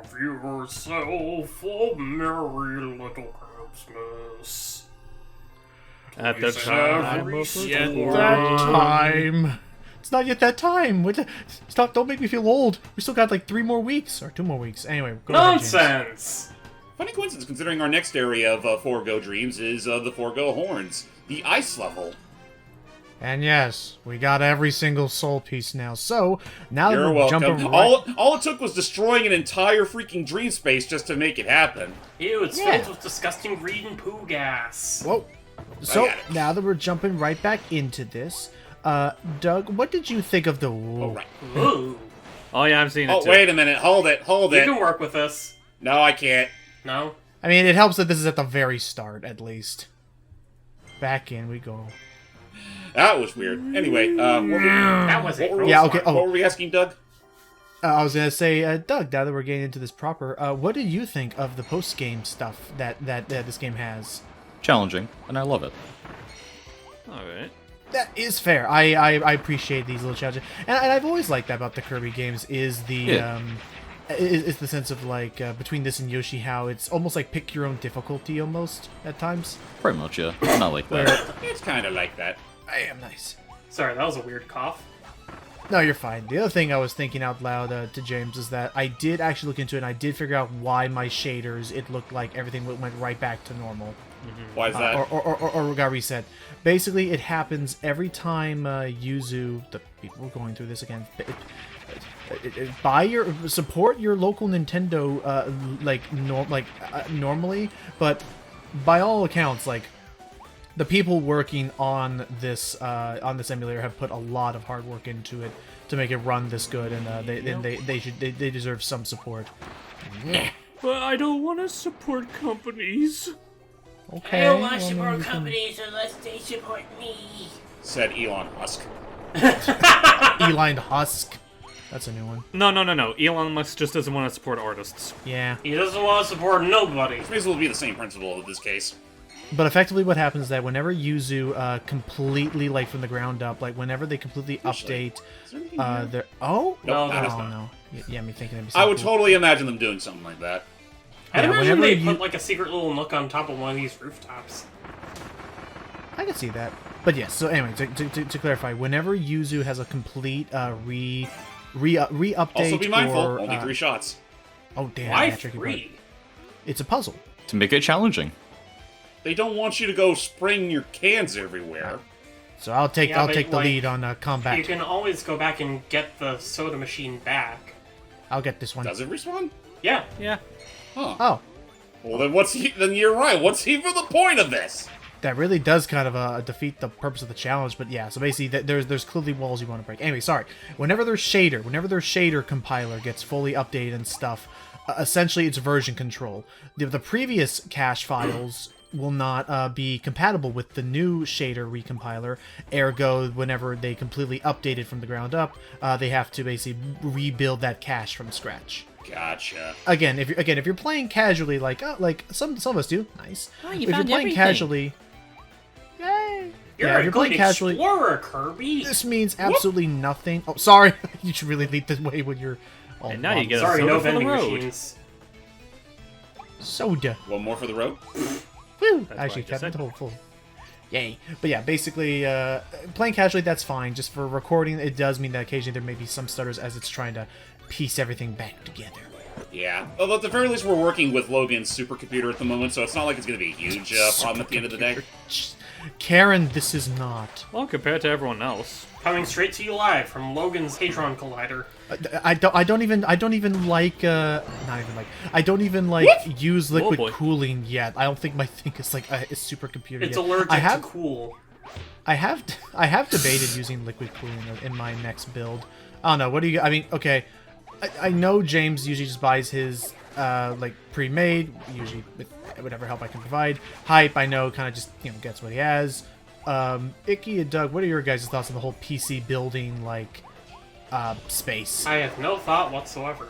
Have yourself a merry little Christmas. At the Please time every of soul- that time. It's not yet that time. Stop! Don't make me feel old. We still got like 3 more weeks or 2 more weeks. Anyway, go ahead, James. Nonsense! Funny coincidence, considering our next area of Forgo Dreams is the Forgo Horns, the ice level. And yes, we got every single soul piece now. So now that You're we're welcome. jumping right. All it took was destroying an entire freaking dream space just to make it happen. Ew, it's Yeah. filled with disgusting green and poo gas. Whoa. So got it. now that we're jumping right back into this, Doug, what did you think of the? Oh, right. Ooh. Oh yeah, I'm seeing it Oh, too. wait a minute. Hold it. Hold You it. can work with this. No, I can't. No? I mean, it helps that this is at the very start, at least. Back in we go. That was weird. Anyway, That was it. Yeah, okay, what were we asking, Doug? I was gonna say, Doug. Now that we're getting into this proper, what did you think of the post-game stuff that this game has? Challenging, and I love it. Alright. That is fair. I appreciate these little challenges, and I've always liked that about the Kirby games. Is the Yeah. is the sense of like between this and Yoshi, how it's almost like pick your own difficulty almost at times. Pretty much, yeah. Not like that. It's kind of like that. I am nice. Sorry, that was a weird cough. No, you're fine. The other thing I was thinking out loud to James is that I did actually look into it, and I did figure out why my shaders, it looked like everything went right back to normal. Why is that? Or got reset. Basically, it happens every time Yuzu, the people are going through this again, support your local Nintendo normally, but by all accounts, like, the people working on this emulator have put a lot of hard work into it to make it run this good, and they deserve some support. But I don't want to support companies. Okay. I don't want to well, support you can- companies unless they support me. Said Elon Musk. Eline Husk. That's a new one. No. Elon Musk just doesn't want to support artists. Yeah. He doesn't want to support nobody. May as well be the same principle in this case. But effectively what happens is that whenever Yuzu completely, like, from the ground up, like, whenever they completely Actually, update Is there anything here? their... Oh? No, Nope, that that is is Oh, not. no. Yeah, me thinking it'd be I something would cool. totally imagine them doing something like that. I'd Yeah, imagine whenever they you- put like a secret little nook on top of one of these rooftops. I can see that. But yes, so anyway, to clarify, whenever Yuzu has a complete re-update Also be mindful, or, only 3 shots. Oh, damn. Why yeah, tricky part. 3? It's a puzzle. To make it challenging. They don't want you to go spraying your cans everywhere. So I'll take Yeah, but, the like, lead on combat. You can always go back and get the soda machine back. I'll get this one. Does it respawn? Yeah. Yeah. Huh. Oh, Well, then you're right. What's even the point of this? that really does kind of defeat the purpose of the challenge. But yeah, so basically there's clearly walls you want to break. Anyway, sorry. Whenever their shader compiler gets fully updated and stuff, essentially it's version control. The previous cache files will not be compatible with the new shader recompiler. Ergo, whenever they completely update it from the ground up, they have to basically rebuild that cache from scratch. Gotcha. Again, if you're playing casually, like some of us do, nice. Oh, you if you're found playing everything. casually, yay! You're Yeah, if a you're good playing casually, explorer, Kirby. this means absolutely nothing. Oh, sorry, you should really lead the way when you're. All And now you get a Sorry, soda no for the vending road. machines. soda. One more for the road? Woo! what Actually, I just kept said. the whole full. Yay! But yeah, basically, playing casually, that's fine. Just for recording, it does mean that occasionally there may be some stutters as it's trying to piece everything back together. Yeah. Although at the very least, we're working with Logan's supercomputer at the moment, so it's not like it's going to be a huge problem at the end of the day. Karen, this is not. Well, compared to everyone else. Coming straight to you live from Logan's Hadron Collider. I don't even like I don't even like use liquid boy. cooling yet. I don't think my thing is like a supercomputer It's yet. allergic I have to cool. I have debated using liquid cooling in my next build. I don't know. What do you? I mean, okay. I know James usually just buys his like pre-made, usually with whatever help I can provide. Hype, I know, kind of just gets what he has. Icky and Doug, what are your guys' thoughts on the whole PC building like space? I have no thought whatsoever.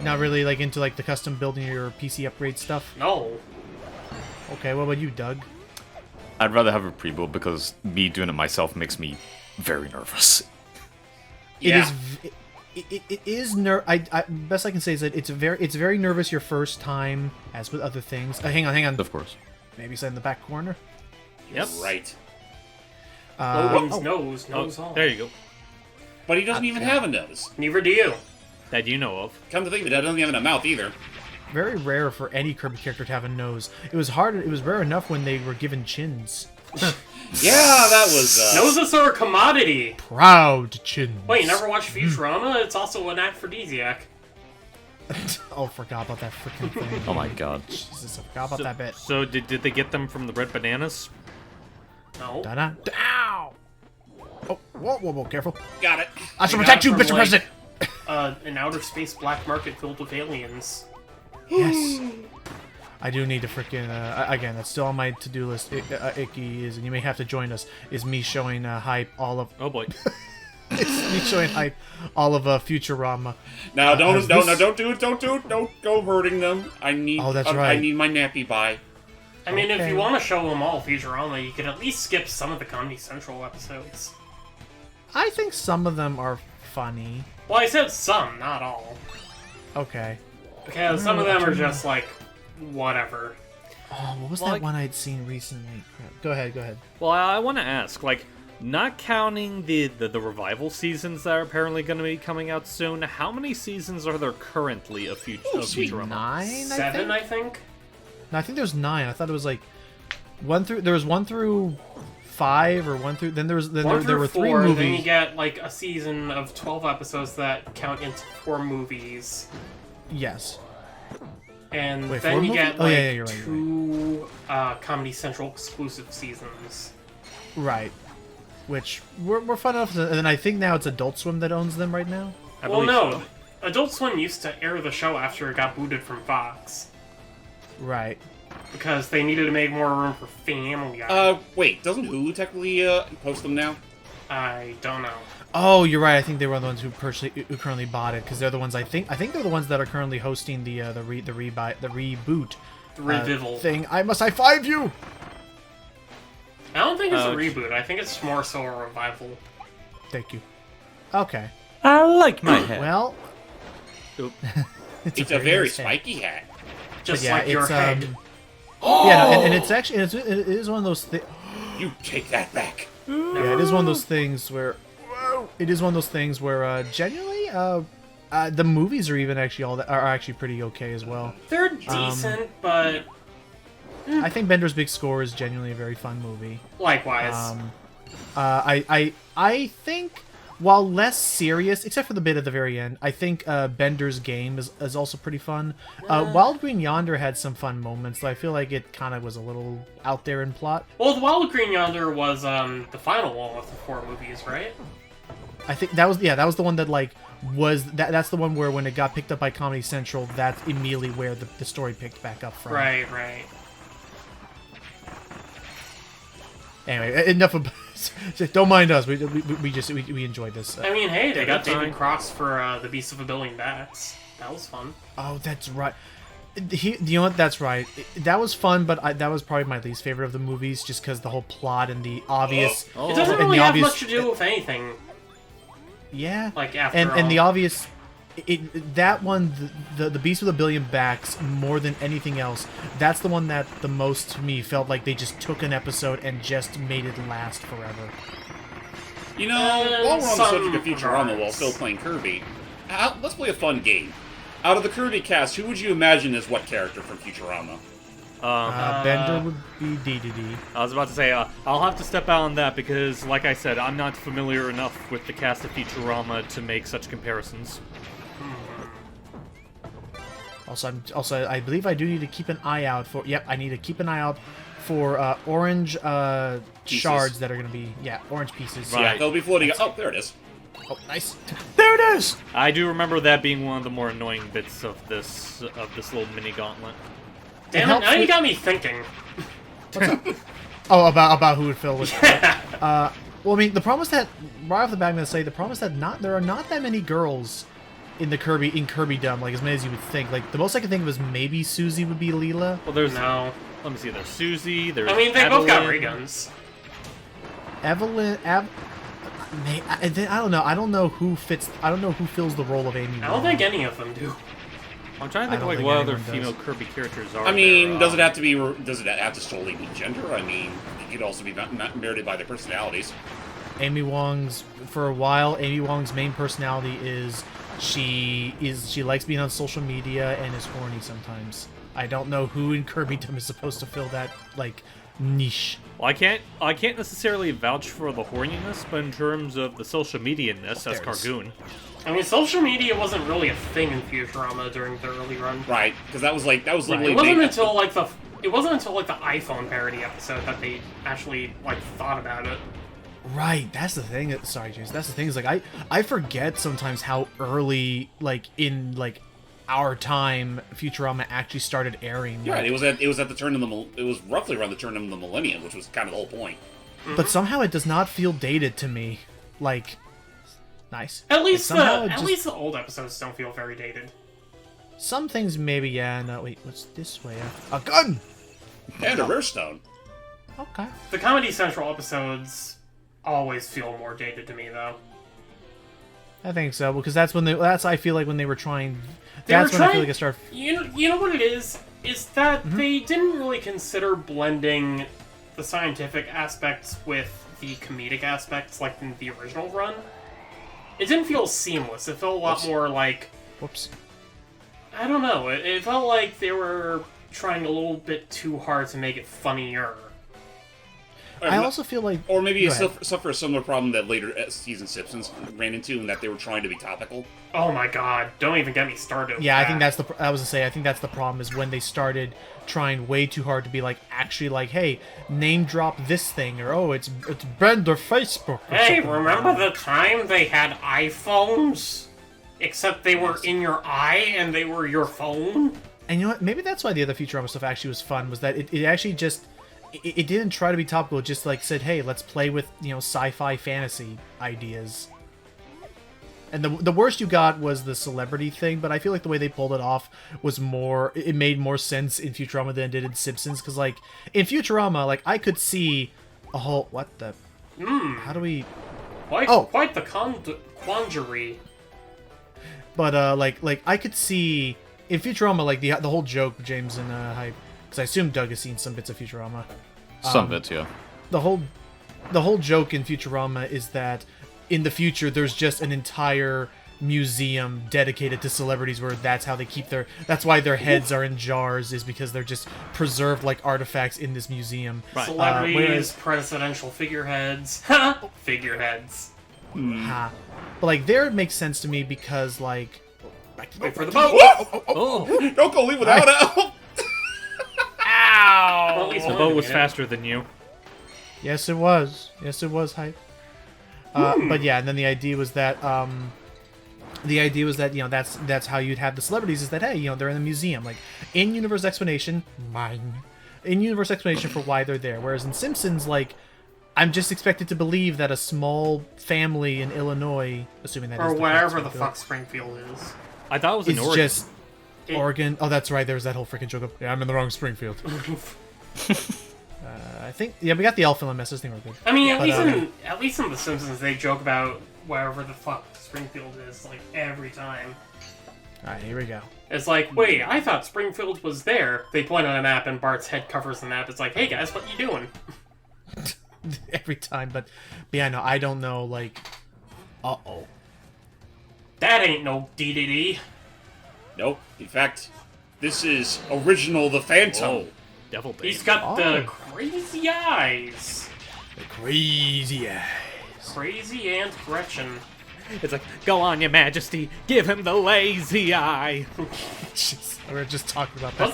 Not really like into like the custom building your PC upgrade stuff. No. Okay, what about you, Doug? I'd rather have a pre-build because me doing it myself makes me very nervous. It is. it is best I can say is that it's very nervous your first time, as with other things. Hang on. Of course. Maybe sit in the back corner. You're right. Logan's nose all. There you go. But he doesn't even have a nose. Neither do you. That you know of. Come to think of it, he doesn't have a mouth either. Very rare for any Kirby character to have a nose. It was rare enough when they were given chins. Yeah, that was... Noses are a commodity. Proud chins. Wait, you never watched Futurama? It's also an aphrodisiac. Oh, forgot about that freaking thing. Oh my god. Jesus, I forgot about that bit. So did they get them from the red bananas? No. Da-da. Ow! Oh, whoa, careful. Got it. I shall They protect got you, it Mr. from, President! An outer space black market filled with aliens. Yes. I do need to freaking, again, that's still on my to-do list. Icky is, and you may have to join us, is me showing hype all of... Oh boy. It's me showing hype all of Futurama. Now, don't do it. Don't do it. Don't go hurting them. I need... Oh, that's right. I need my nappy bye. I mean, if Okay. you want to show them all Futurama, you could at least skip some of the Comedy Central episodes. I think some of them are funny. Well, I said some, not all. Okay. Because some of them are just like, whatever. Oh, what was Well, that one I'd seen recently? Go ahead. Well, I want to ask, like, not counting the revival seasons that are apparently going to be coming out soon, how many seasons are there currently of Futurama? 9, 7, I think? No, I think there's 9. I thought it was like there was 1 through 5 or 1 through. Then there were 3 4, movies. then you get like a season of 12 episodes that count into 4 movies. Yes. And Wait, then 4 you movies? get Oh, like yeah, you're right, 2 Comedy Central exclusive seasons. Right. Which were fun enough. And then I think now it's Adult Swim that owns them right now. I Well, believe no. so. Adult Swim used to air the show after it got booted from Fox. Right. Because they needed to make more room for Family Guy. Wait, doesn't Hulu technically, post them now? I don't know. Oh, you're right. I think they were the ones who currently bought it because they're the ones I think they're the ones that are currently hosting the reboot The revival. thing. I must high five you. I don't think it's a Ouch. reboot. I think it's more so a revival. Thank you. Okay. I like my hair. Well, Oop. It's a very nice hat. spiky hat. Just yeah, like your it's head. yeah, no, and it's actually it is one of those things. You take that back. Yeah, it is one of those things where genuinely the movies are even actually are actually pretty okay as well. They're decent, but I think Bender's Big Score is genuinely a very fun movie. likewise. I think while less serious, except for the bit at the very end, I think Bender's Game is also pretty fun. Wild Green Yonder had some fun moments, though I feel like it kind of was a little out there in plot. Well, the Wild Green Yonder was the final one of the 4 movies, right? I think that was the one that that's the one where when it got picked up by Comedy Central, that's immediately where the story picked back up from. Right. Anyway, enough of. Don't mind us. We enjoyed this. I mean, hey, they got that's David fine. Cross for The Beast of a Billion Bats. That was fun. Oh, that's right. You know what? That's right. That was fun, but that was probably my least favorite of the movies, just because the whole plot and the obvious. Oh. It doesn't and really the have obvious- much to do with anything. Yeah. Like, after and the all. obvious. That one, the Beast with a Billion Backs, more than anything else, that's the one that the most to me felt like they just took an episode and just made it last forever. You know, while we're on the some subject of Futurama while regards. still playing Kirby, let's play a fun game. Out of the Kirby cast, who would you imagine as what character from Futurama? Bender would be DDD. I was about to say, I'll have to step out on that because, like I said, I'm not familiar enough with the cast of Futurama to make such comparisons. Also, I believe I do need to keep an eye out for. Yep, I need to keep an eye out for orange shards that are going to be orange pieces. Right. Yeah, they'll be floating. Oh, there it is. Oh, nice. There it is. I do remember that being one of the more annoying bits of this little mini gauntlet. Damn it, helps now you with- got me thinking. Oh, about who would fill with. Well, I mean, the problem is that right off the bat, I'm going to say the problem is that there are not that many girls in Kirby-dom, like as many as you would think. Like the most I can think of is maybe Susie would be Leela. Well, there's No. let me see. There's Susie. There's I mean, they both got ray Evelyn. guns. Evelyn. I don't know. I don't know who fits. I don't know who fills the role of Amy. I don't think any of them do. I'm trying to I think don't like think what other anyone does. female Kirby characters are. I mean, there. does it have to be? Does it have to solely be gender? I mean, it could also be not merited by their personalities. Amy Wong's for a while. Amy Wong's main personality is she likes being on social media and is horny sometimes. I don't know who in Kirby-dom is supposed to fill that like niche. Well, I can't necessarily vouch for the horniness, but in terms of the social media-ness, that's There it is. Cargoon. I mean, social media wasn't really a thing in Futurama during the early run. Right, because that was literally It wasn't made- until like the iPhone parody episode that they actually like thought about it. Right, that's the thing. Sorry, James. That's the thing. Is like I forget sometimes how early, like in like our time, Futurama actually started airing. Yeah, like, it was at the turn of it was roughly around the turn of the millennium, which was kind of the whole point. but somehow it does not feel dated to me. Like, nice. At least Like, somehow it at just- least the old episodes don't feel very dated. some things maybe. Yeah. No, wait. What's this way? A gun. And a rare stone. Okay. The Comedy Central episodes always feel more dated to me, though. I think so because that's when that's I feel like when they were trying. They were That's when I feel trying- like it started. You know what it is? Is that they didn't really consider blending the scientific aspects with the comedic aspects like in the original run. It didn't feel seamless. It felt a lot more like... Whoops. I don't know. It felt like they were trying a little bit too hard to make it funnier. I also feel like. Or maybe Go it ahead. suffer a similar problem that later season Simpsons ran into, in that they were trying to be topical. Oh my god, don't even get me started with Yeah, I that. think that's the. I was gonna say, I think that's the problem is when they started trying way too hard to be like actually like, hey, name drop this thing, or oh, it's banned or Facebook. Or Hey, something. remember the time they had iPhones? Except they were in your eye and they were your phone? And you know what? Maybe that's why the other Futurama stuff actually was fun. Was that it actually just it didn't try to be topical. It just like said, hey, let's play with sci-fi fantasy ideas. And the worst you got was the celebrity thing, but I feel like the way they pulled it off was more. It made more sense in Futurama than it did in Simpsons. Because like in Futurama, like I could see a whole what the. How do we? Quite the quandary. But like I could see in Futurama like the whole joke, James and Hype, because I assume Doug has seen some bits of Futurama. Some bits, yeah. The whole joke in Futurama is that in the future there's just an entire museum dedicated to celebrities where that's how they keep that's why their heads are in jars, is because they're just preserved like artifacts in this museum. Right. Celebrities, whereas- presidential figureheads. Figureheads. Ha. But like there it makes sense to me because like Wait for the boat! Oh, Don't go leave without help! Well, at least the one boat was minute. faster than you. Yes, it was. Hype. But yeah, and then the idea was that that's how you'd have the celebrities, is that hey, they're in the museum, like in-universe explanation, in-universe explanation for why they're there. Whereas in Simpsons, like I'm just expected to believe that a small family in Illinois, assuming that Or is the wherever the Springfield, fuck Springfield is. I thought it was in it's Oregon. just Oregon. Oh, that's right. There's that whole freaking joke of I'm in the wrong Springfield. I think we got the elf message. I think we're good. I mean, But, at least in The Simpsons, they joke about wherever the fuck Springfield is, like, every time. All right, here we go. It's like, wait, I thought Springfield was there. They point on a map, and Bart's head covers the map. It's like, hey guys, what you doing? Every time, but yeah, no, I don't know. Like, That ain't no DDD. Nope. In fact, this is original The Phantom. Oh, Devil Baby. He's got the Oh. crazy eyes. the crazy eyes. Crazy Aunt Gretchen. It's like, go on, your majesty, give him the lazy eye. We were just talking about that.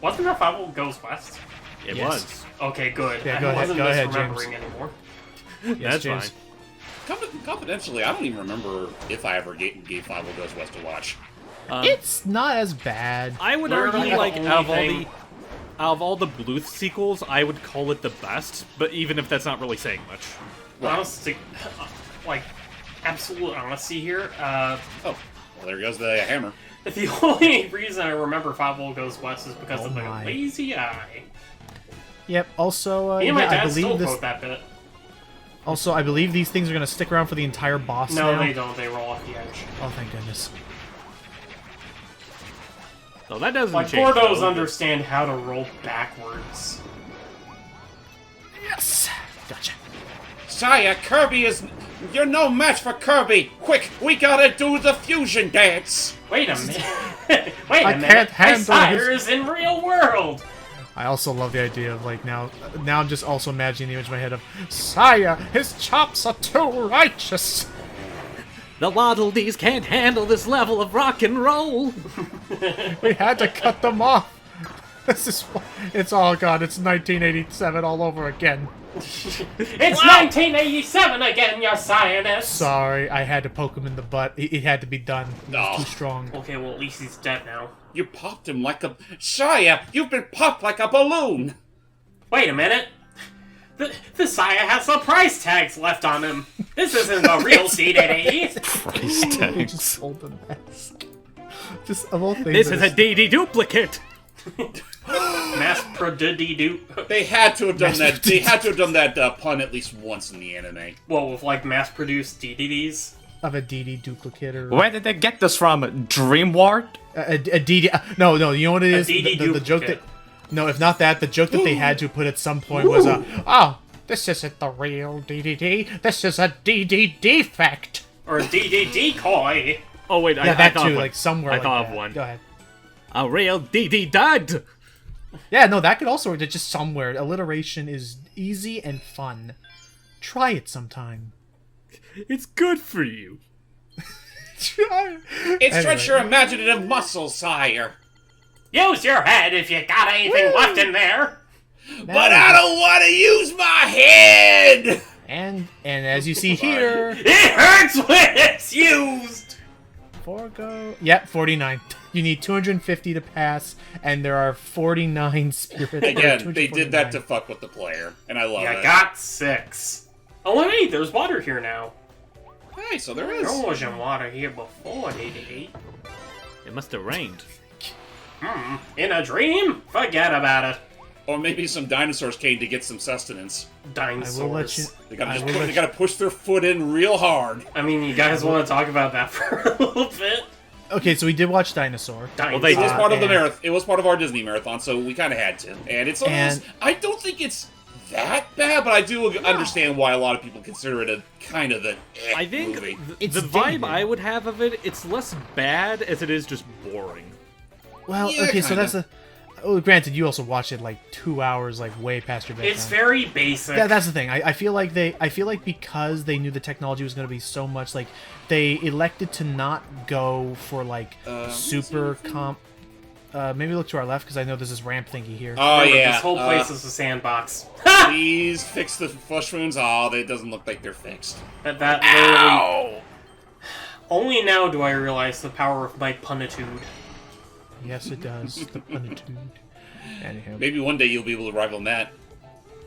Wasn't that Five Goes West? It Yes. was. Okay, good. Yeah, I go ahead- wasn't go ahead, misremembering anymore. Yes, That's James. fine. Confidentially, I don't even remember if I ever gave Five Goes West to watch. It's not as bad. I would Literally argue, the like, only out of all the Bluth sequels, I would call it the best, but even if that's not really saying much. Honestly, like, absolute honesty here. Oh, well, there goes the hammer. The only reason I remember Five Goes West is because Oh of the my. lazy eye. Yep. Also, Me and my yeah, I dad still believe this. quote that bit. Also, I believe these things are going to stick around for the entire boss No, now. they don't. They roll off the edge. Oh, thank goodness. No, that doesn't Like, change. Forgos though. understand how to roll backwards. Yes! Gotcha. Sire, Kirby is... You're no match for Kirby! Quick, we gotta do the fusion dance! Wait a minute. Wait a I minute. can't My handle sire his- is in real world. I also love the idea of, like, now I'm just also imagining the image in my head of, Sire, his chops are too righteous! The Waddle Dees can't handle this level of rock and roll. We had to cut them off! This is... It's all gone. It's 1987 all over again. It's 1987 again, your scientist. Sorry, I had to poke him in the butt. It had to be done. He was No. too strong. Okay, well, at least he's dead now. You popped him like a... Sire, you've been popped like a balloon! Wait a minute. The sire has some price tags left on him. This isn't the real DDD. Price He tags. just sold the mask. Just of all things. This that is a DD duplicate. Mass do. They had to have done that. They had to have done that pun at least once in the anime. Well, with like mass-produced DDDs. of a DD duplicate or Where did they get this from? Dreamwart? a DD. No, you know what it is. DD The joke that. duplicate. No, if not that, the joke that they had to put at some point was oh, this isn't the real DDD. This is a DD defect. Or DD decoy. Oh wait, Yeah, I that thought too. of one. Like somewhere. I like thought that. of one. Go ahead. A real DD dud. Yeah, no, that could also work. Just somewhere. Alliteration is easy and fun. Try it sometime. It's good for you. Try. It's Anyway. stretch your imaginative muscles, sire. Use your head if you got anything left in there. But I don't want to use my head. And as you see here, It hurts when it's used. Forgo. Yep, 49. You need 250 to pass, and there are 49 spirits. Again, they did that to fuck with the player, and I love You it. got 6. Oh, wait, there's water here now. Hey, so there is. There wasn't water here before, DDD. It must have rained. In a dream? Forget about it. Or maybe some dinosaurs came to get some sustenance. Dinosaurs. I will let you. They gotta, I just will put, let they gotta push their foot in real hard. I mean, you guys want to talk about that for a little bit? Okay, so we did watch Dinosaur. Dinosaurs. they It was did. part of the and- marathon. It was part of our Disney marathon, so we kind of had to. And it's almost. And- I don't think it's that bad, but I do understand why a lot of people consider it a kind of the. I think movie. It's the vibe dated. I would have of it, it's less bad as it is just boring. Well, Yeah, okay, so kinda. that's the. Oh, granted, you also watched it like 2 hours, like way past your bedtime. It's very basic. Yeah, that's the thing. I feel like because they knew the technology was going to be so much, like they elected to not go for like super comp. Maybe look to our left because I know there's this ramp thingy here. Oh Remember, yeah. This whole place is a sandbox. Please fix the flush wounds. Oh, it doesn't look like they're fixed. That literally. Only now do I realize the power of my punitude. Yes, it does. The plenitude. Anyhow, Maybe one day you'll be able to rival Matt.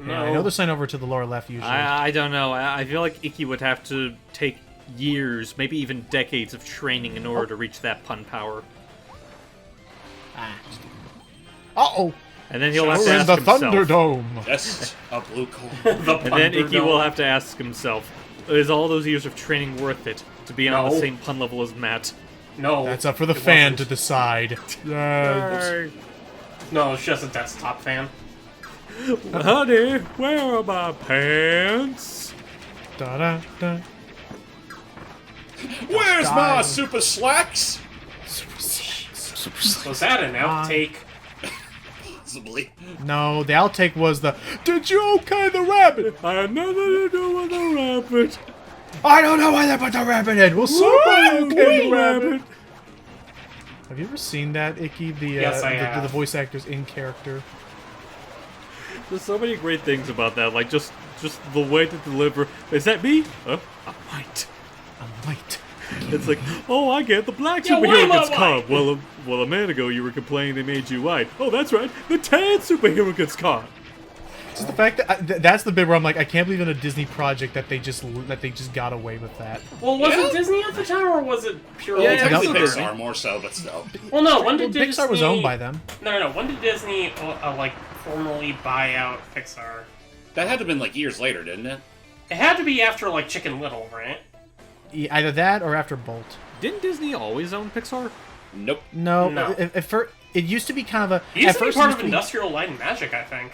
yeah, I know the sign over to the lower left usually. I don't know. I feel like Iki would have to take years, maybe even decades of training in order to reach that pun power. Uh-oh! And then he'll have We're to in ask the himself. Thunderdome. Just a blue coal. The And then Iki Thunderdome. will have to ask himself, is all those years of training worth it to be on the No. same pun level as Matt? No. That's up for the it fan to wasn't. decide. No, it's just a desktop fan. Honey, where are my pants? Da-da-da. Where's my Die. super slacks? Was that an outtake? Possibly. No, the outtake was the. Did you okay the rabbit? I had nothing to do with the rabbit. I don't know why they put the rabbit in. Well, somebody okay the rabbit. rabbit. Have you ever seen that, Icky? The Yes, I have. the voice actors in character. There's so many great things about that, like just the way to deliver. Is that me? Huh? I'm white. I'm white. It's like, oh, I get the black Yeah, why superhero am I gets caught. white? Well, a minute ago you were complaining they made you white. Oh, that's right, the tan superhero gets caught. Just the fact that that's the bit where I'm like, I can't believe in a Disney project that they just got away with that. Well, was Yeah. it Disney at the time, or was it purely? Yeah, Technically it's Pixar, Disney. more so, but still. Well, no. When Well, did Disney? Pixar was owned by them. No. When did Disney like formally buy out Pixar? That had to have been like years later, didn't it? It had to be after, like, Chicken Little, right? Either that or after Bolt. Didn't Disney always own Pixar? Nope. No, No. At first, it used to be kind of a. It used at to be first part it of used to be- Industrial Light and Magic, I think.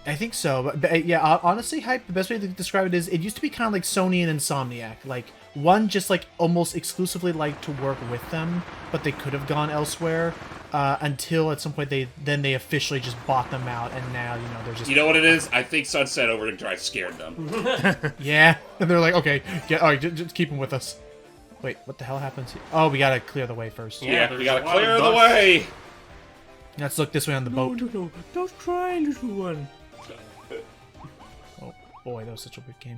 I think so, but yeah, honestly, Hype, the best way to describe it is it used to be kind of like Sony and Insomniac. Like, one just like almost exclusively liked to work with them, but they could have gone elsewhere until at some point they officially just bought them out, and now, you know, they're just... You know what it is? I think Sunset Overdrive scared them. Yeah, and they're like, okay, all right, just keep them with us. Wait, what the hell happens here? Oh, we gotta clear the way first. Yeah, Yeah, there's we gotta a lot of clear the dust. way! Let's look this way on the boat. No, don't try, little one. Oh, boy, that was such a weird game.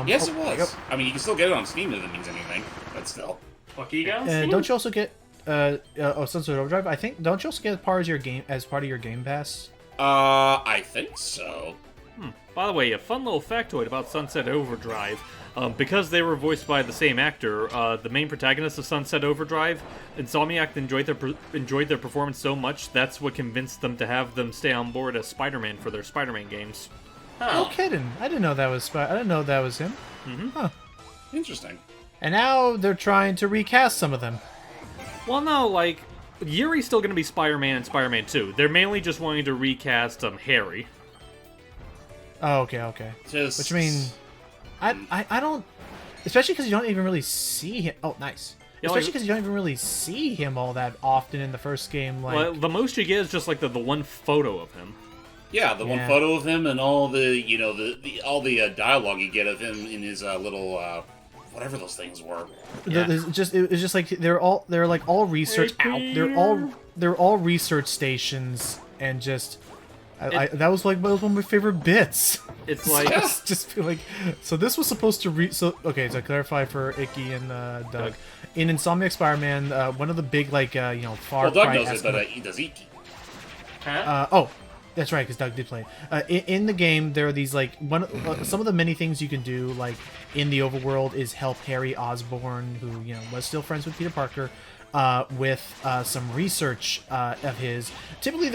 Yes, oh, it there you was. I mean, you can still get it on Steam if it means anything, but still. Lucky guys? Don't you also get Sunset Overdrive? I think don't you also get part of your game pass? I think so. By the way, a fun little factoid about Sunset Overdrive. Because they were voiced by the same actor, the main protagonist of Sunset Overdrive, Insomniac enjoyed their performance so much, that's what convinced them to have them stay on board as Spider-Man for their Spider-Man games. No kidding. I didn't know that was I didn't know that was him. Interesting. And now they're trying to recast some of them. Well, no, like, Yuri's still going to be Spider-Man and Spider-Man 2. They're mainly just wanting to recast Harry. Oh, okay. Just... Which I mean, I don't, especially because you don't even really see him. Oh, nice. Yeah, Especially like- because you don't even really see him all that often in the first game. Like, Well, the most you get is just like the one photo of him. Yeah, the one Yeah. photo of him and all the, you know, all the dialogue you get of him in his little, whatever those things were. Yeah. it's just like they're like all research out. They're all research stations, and just that was like one of my favorite bits. It's like... just feel like, so this was supposed to okay, to clarify for Icky and Doug, in Insomniac Spider-Man, one of the big like Far Well, Doug Cry knows it, but he does Iki. Huh? oh, that's right, because Doug did play it. In the game, there are these like some of the many things you can do, like in the overworld, is help Harry Osborn, who was still friends with Peter Parker, with some research of his. Typically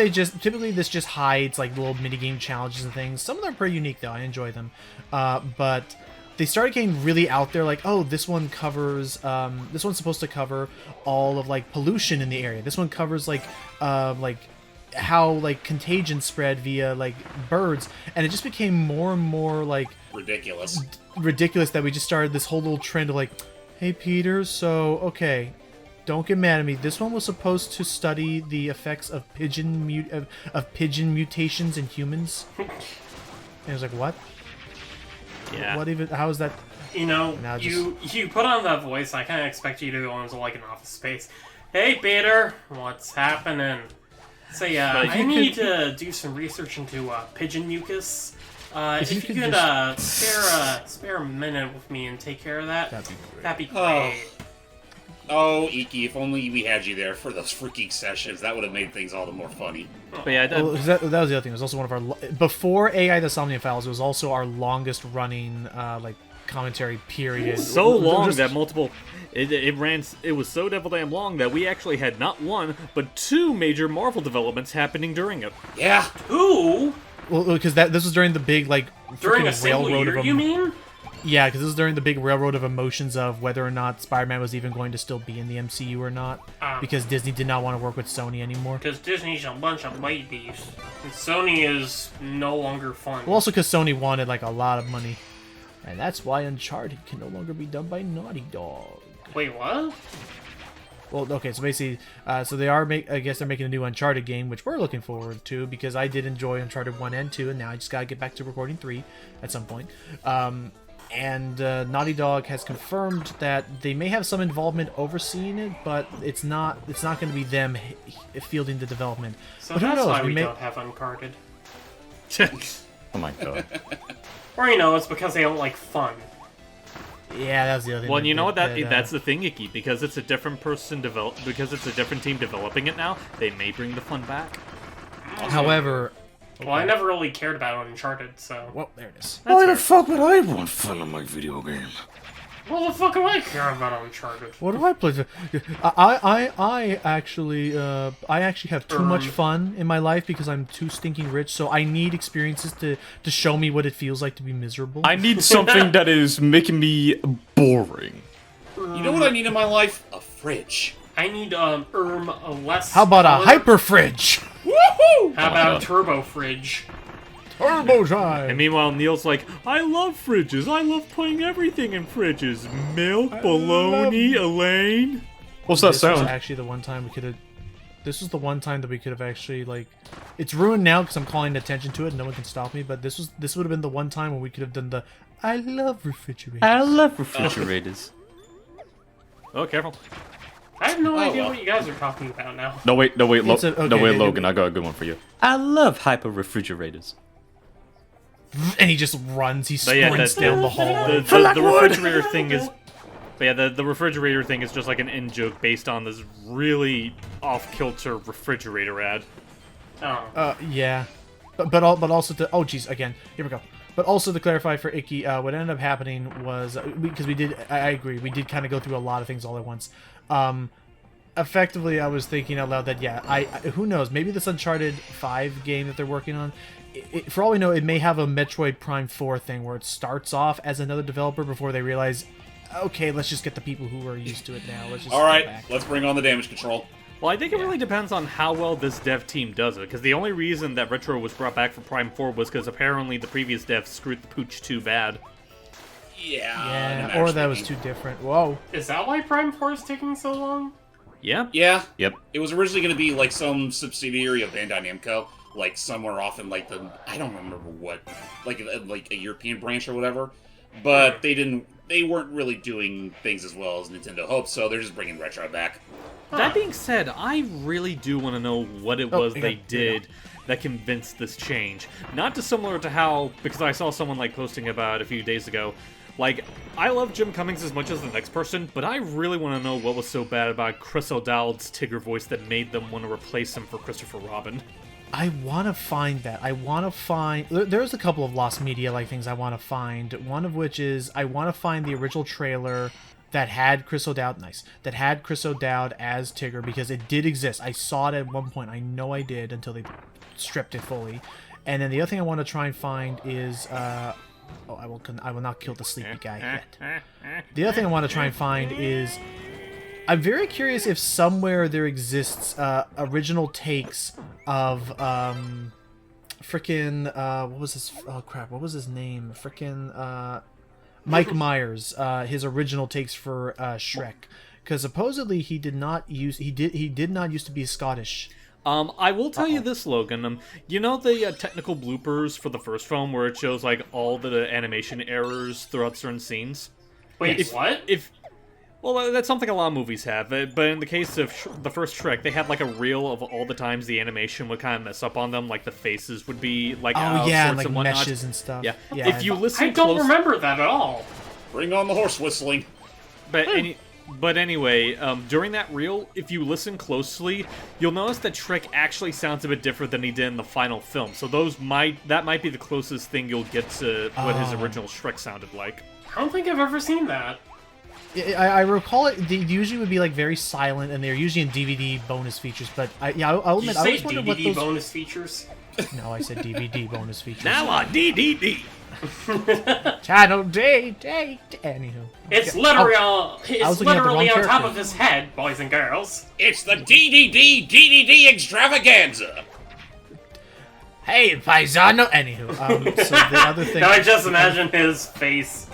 this just hides like little minigame challenges and things. Some of them are pretty unique though. I enjoy them, but they started getting really out there. Like, oh, this one covers. This one's supposed to cover all of like pollution in the area. This one covers like how like contagion spread via like birds, and it just became more and more like Ridiculous. that we just started this whole little trend of like, hey Peter, so okay, don't get mad at me. This one was supposed to study the effects of pigeon mutations in humans. And I was like, what? Yeah. What even? How is that? Now You put on that voice, I kind of expect you to go into like an office space. Hey Peter, what's happening? So yeah, But I need to do some research into pigeon mucus. If you could spare a minute with me and take care of that, that'd be great. Oh, Iki, if only we had you there for those freaking sessions. That would have made things all the more funny. But yeah, Well, that was the other thing. It was also one of our before AI the Somnium Files. It was also our longest running like commentary period. so long Just- that multiple it was so devil damn long that we actually had not one but two major Marvel developments happening during it. Yeah. Ooh, Well, because this was during the big like during freaking a single year, you mean? Yeah, because this was during the big railroad of emotions of whether or not Spider-Man was even going to still be in the MCU or not, because Disney did not want to work with Sony anymore. Because Disney's a bunch of babies, and Sony is no longer fun. Well, also because Sony wanted like a lot of money, and that's why Uncharted can no longer be done by Naughty Dog. Wait, what? Well, okay, so basically, so they are I guess they're making a new Uncharted game, which we're looking forward to because I did enjoy Uncharted 1 and 2, and now I just gotta get back to recording 3 at some point. And Naughty Dog has confirmed that they may have some involvement overseeing it, but it's not going to be them fielding the development. So but who that's knows? why we may... don't have Uncharted. Oh my god. Or, it's because they don't like fun. Yeah, that's the other thing. Well, you know what? That's the thing, Icky. Because it's a different because it's a different team developing it now. They may bring the fun back. However, Well, I never really cared about Uncharted, so... well, there it is. Why the fuck would I want fun on my video game? What the fuck do I care about Uncharted? What do I play? I actually have too much fun in my life because I'm too stinking rich. So I need experiences to show me what it feels like to be miserable. I need something that is making me boring. You know what I need in my life? A fridge. I need a less. How about a color- hyper fridge? Woohoo! How about a turbo fridge? Turbo time. And meanwhile, Neil's like, I love fridges. I love putting everything in fridges. Milk, bologna, Elaine. What's that This was sound? actually the one time we could have. This was the one time that we could have actually like. It's ruined now because I'm calling attention to it. And no one can stop me. But this would have been the one time when we could have done the. I love refrigerators. I love refrigerators. Oh, careful. I have no idea well. what you guys are talking about now. No wait, It's a- okay, Logan, I got a good one for you. I love hyper refrigerators. And he just runs. He But yeah, sprints that- down the The, hallway. the refrigerator thing is... But yeah, the refrigerator thing is just like an in-joke based on this really off-kilter refrigerator ad. Oh. Yeah, but also to again, here we go. But also to clarify for Icky, what ended up happening was because we did. I agree, we did kind of go through a lot of things all at once. Effectively, I was thinking out loud that I who knows, maybe this Uncharted 5 game that they're working on. For all we know, it may have a Metroid Prime 4 thing where it starts off as another developer before they realize, okay, let's just get the people who are used to it now. Let's just All go right, back. let's bring on the damage control. Well, I think it really depends on how well this dev team does it, because the only reason that Retro was brought back for Prime 4 was because apparently the previous devs screwed the pooch too bad. Yeah. Yeah, or that was too different. Whoa. Is that why Prime 4 is taking so long? Yeah? Yeah. Yep. It was originally going to be like some subsidiary of Bandai Namco, like somewhere off in like the I don't remember what, like a European branch or whatever. But they weren't really doing things as well as Nintendo hoped, so they're just bringing Retro back. That being said, I really do want to know what it was they did that convinced this change. Not dissimilar to how, because I saw someone like posting about it a few days ago, like, I love Jim Cummings as much as the next person, but I really want to know what was so bad about Chris O'Dowd's Tigger voice that made them want to replace him for Christopher Robin. I want to find that. I want to find... There's a couple of lost media-like things I want to find. One of which is I want to find the original trailer that had Chris O'Dowd... Nice. That had Chris O'Dowd as Tigger, because it did exist. I saw it at one point. I know I did until they stripped it fully. And then the other thing I want to try and find is... I will not kill the sleepy guy yet. The other thing I want to try and find is... I'm very curious if somewhere there exists original takes of frickin' what was his what was his name? Frickin' Mike Myers, his original takes for Shrek, because supposedly he did not used to be Scottish. I will tell you this, Logan. You know the technical bloopers for the first film where it shows like all the animation errors throughout certain scenes? Wait, what? Well, that's something a lot of movies have, but in the case of the first Shrek, they had like a reel of all the times the animation would kind of mess up on them, like the faces would be like out of sorts like and whatnot. meshes and stuff. Yeah. Yeah, If you listen I don't close- remember that at all. Bring on the horse whistling. But anyway, during that reel, if you listen closely, you'll notice that Shrek actually sounds a bit different than he did in the final film. So that might be the closest thing you'll get to what his original Shrek sounded like. I don't think I've ever seen that. I recall it. They usually would be like very silent, and they're usually in DVD bonus features. But I'll Did admit, you I say always wondered what DVD those. bonus features? No, I said DVD bonus features. Now on DDD! Channel D. Anywho, It's literally was it's looking at the literally wrong on top character. of his head, boys and girls. It's the DDD extravaganza. hey, paisano. Anywho, so the other thing. Now I just imagine his face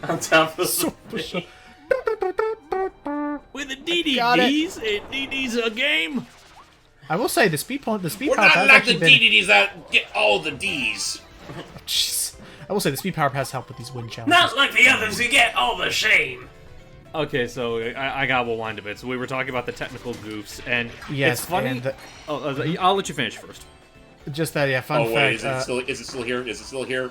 on top of the With the Got it. DDDs, DD's a game! I will say the speed We're power not has like actually the been. DDDs that get all the Ds. Jeez. I will say the speed power has helped with these win challenges. Not like the others who get all the shame. Okay, so I got to wind a bit. So we were talking about the technical goofs, and Yes, it's funny. and I'll let you finish first. just that, yeah. Fun Oh wait, fact. is it still here? Is it still here?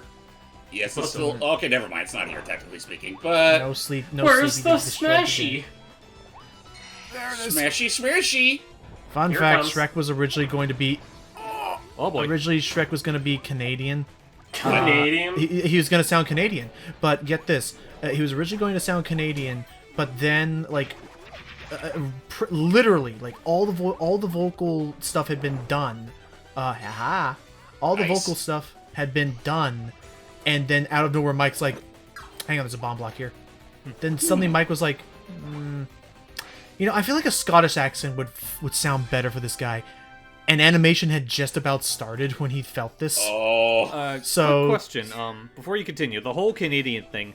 Yes, it's still. Listen. Okay, never mind. It's not here, technically speaking. But no sleep. No Where's sleepy the did destroy smashy? game. smashy, smashy. Fun Here fact: comes. Shrek was originally going to be Oh boy. Originally, Shrek was going to be Canadian, Canadian. He was going to sound Canadian, but get this. He was originally going to sound Canadian, but then, like, literally, like, all the vocal stuff had been done. All the vocal stuff had been done, and then out of nowhere, Mike's like, hang on, there's a bomb block here. Then suddenly Mike was like, I feel like a Scottish accent would sound better for this guy. And animation had just about started when he felt this. So quick question, before you continue, the whole Canadian thing,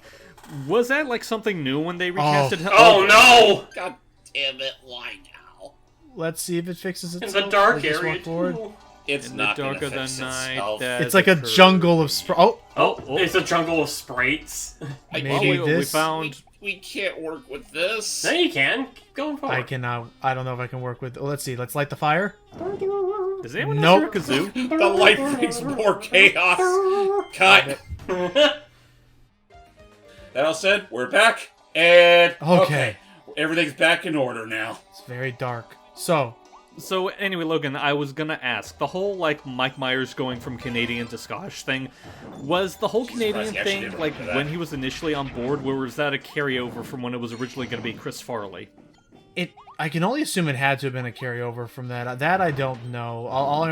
was that like something new when they recasted? Oh no! God damn it! Why now? Let's see if it fixes itself. In the dark Let's just area. walk forward. It's In not the dark gonna of the fix night. itself. It's like a jungle of It's a jungle of sprites. maybe we this. found. We can't work with this. No, you can. Keep going forward. I cannot. I don't know if I can work with. Let's see. Let's light the fire. Does anyone Nope. know kazoo? The light brings more chaos. Cut. That all said, we're back, and Okay. everything's back in order now. It's very dark. So, So anyway, Logan, I was gonna ask, the whole like Mike Myers going from Canadian to Scottish thing, was the whole Canadian surprised he actually thing did like remember that. when he was initially on board, or was that a carryover from when it was originally gonna be Chris Farley? I can only assume it had to have been a carryover from that. That I don't know. All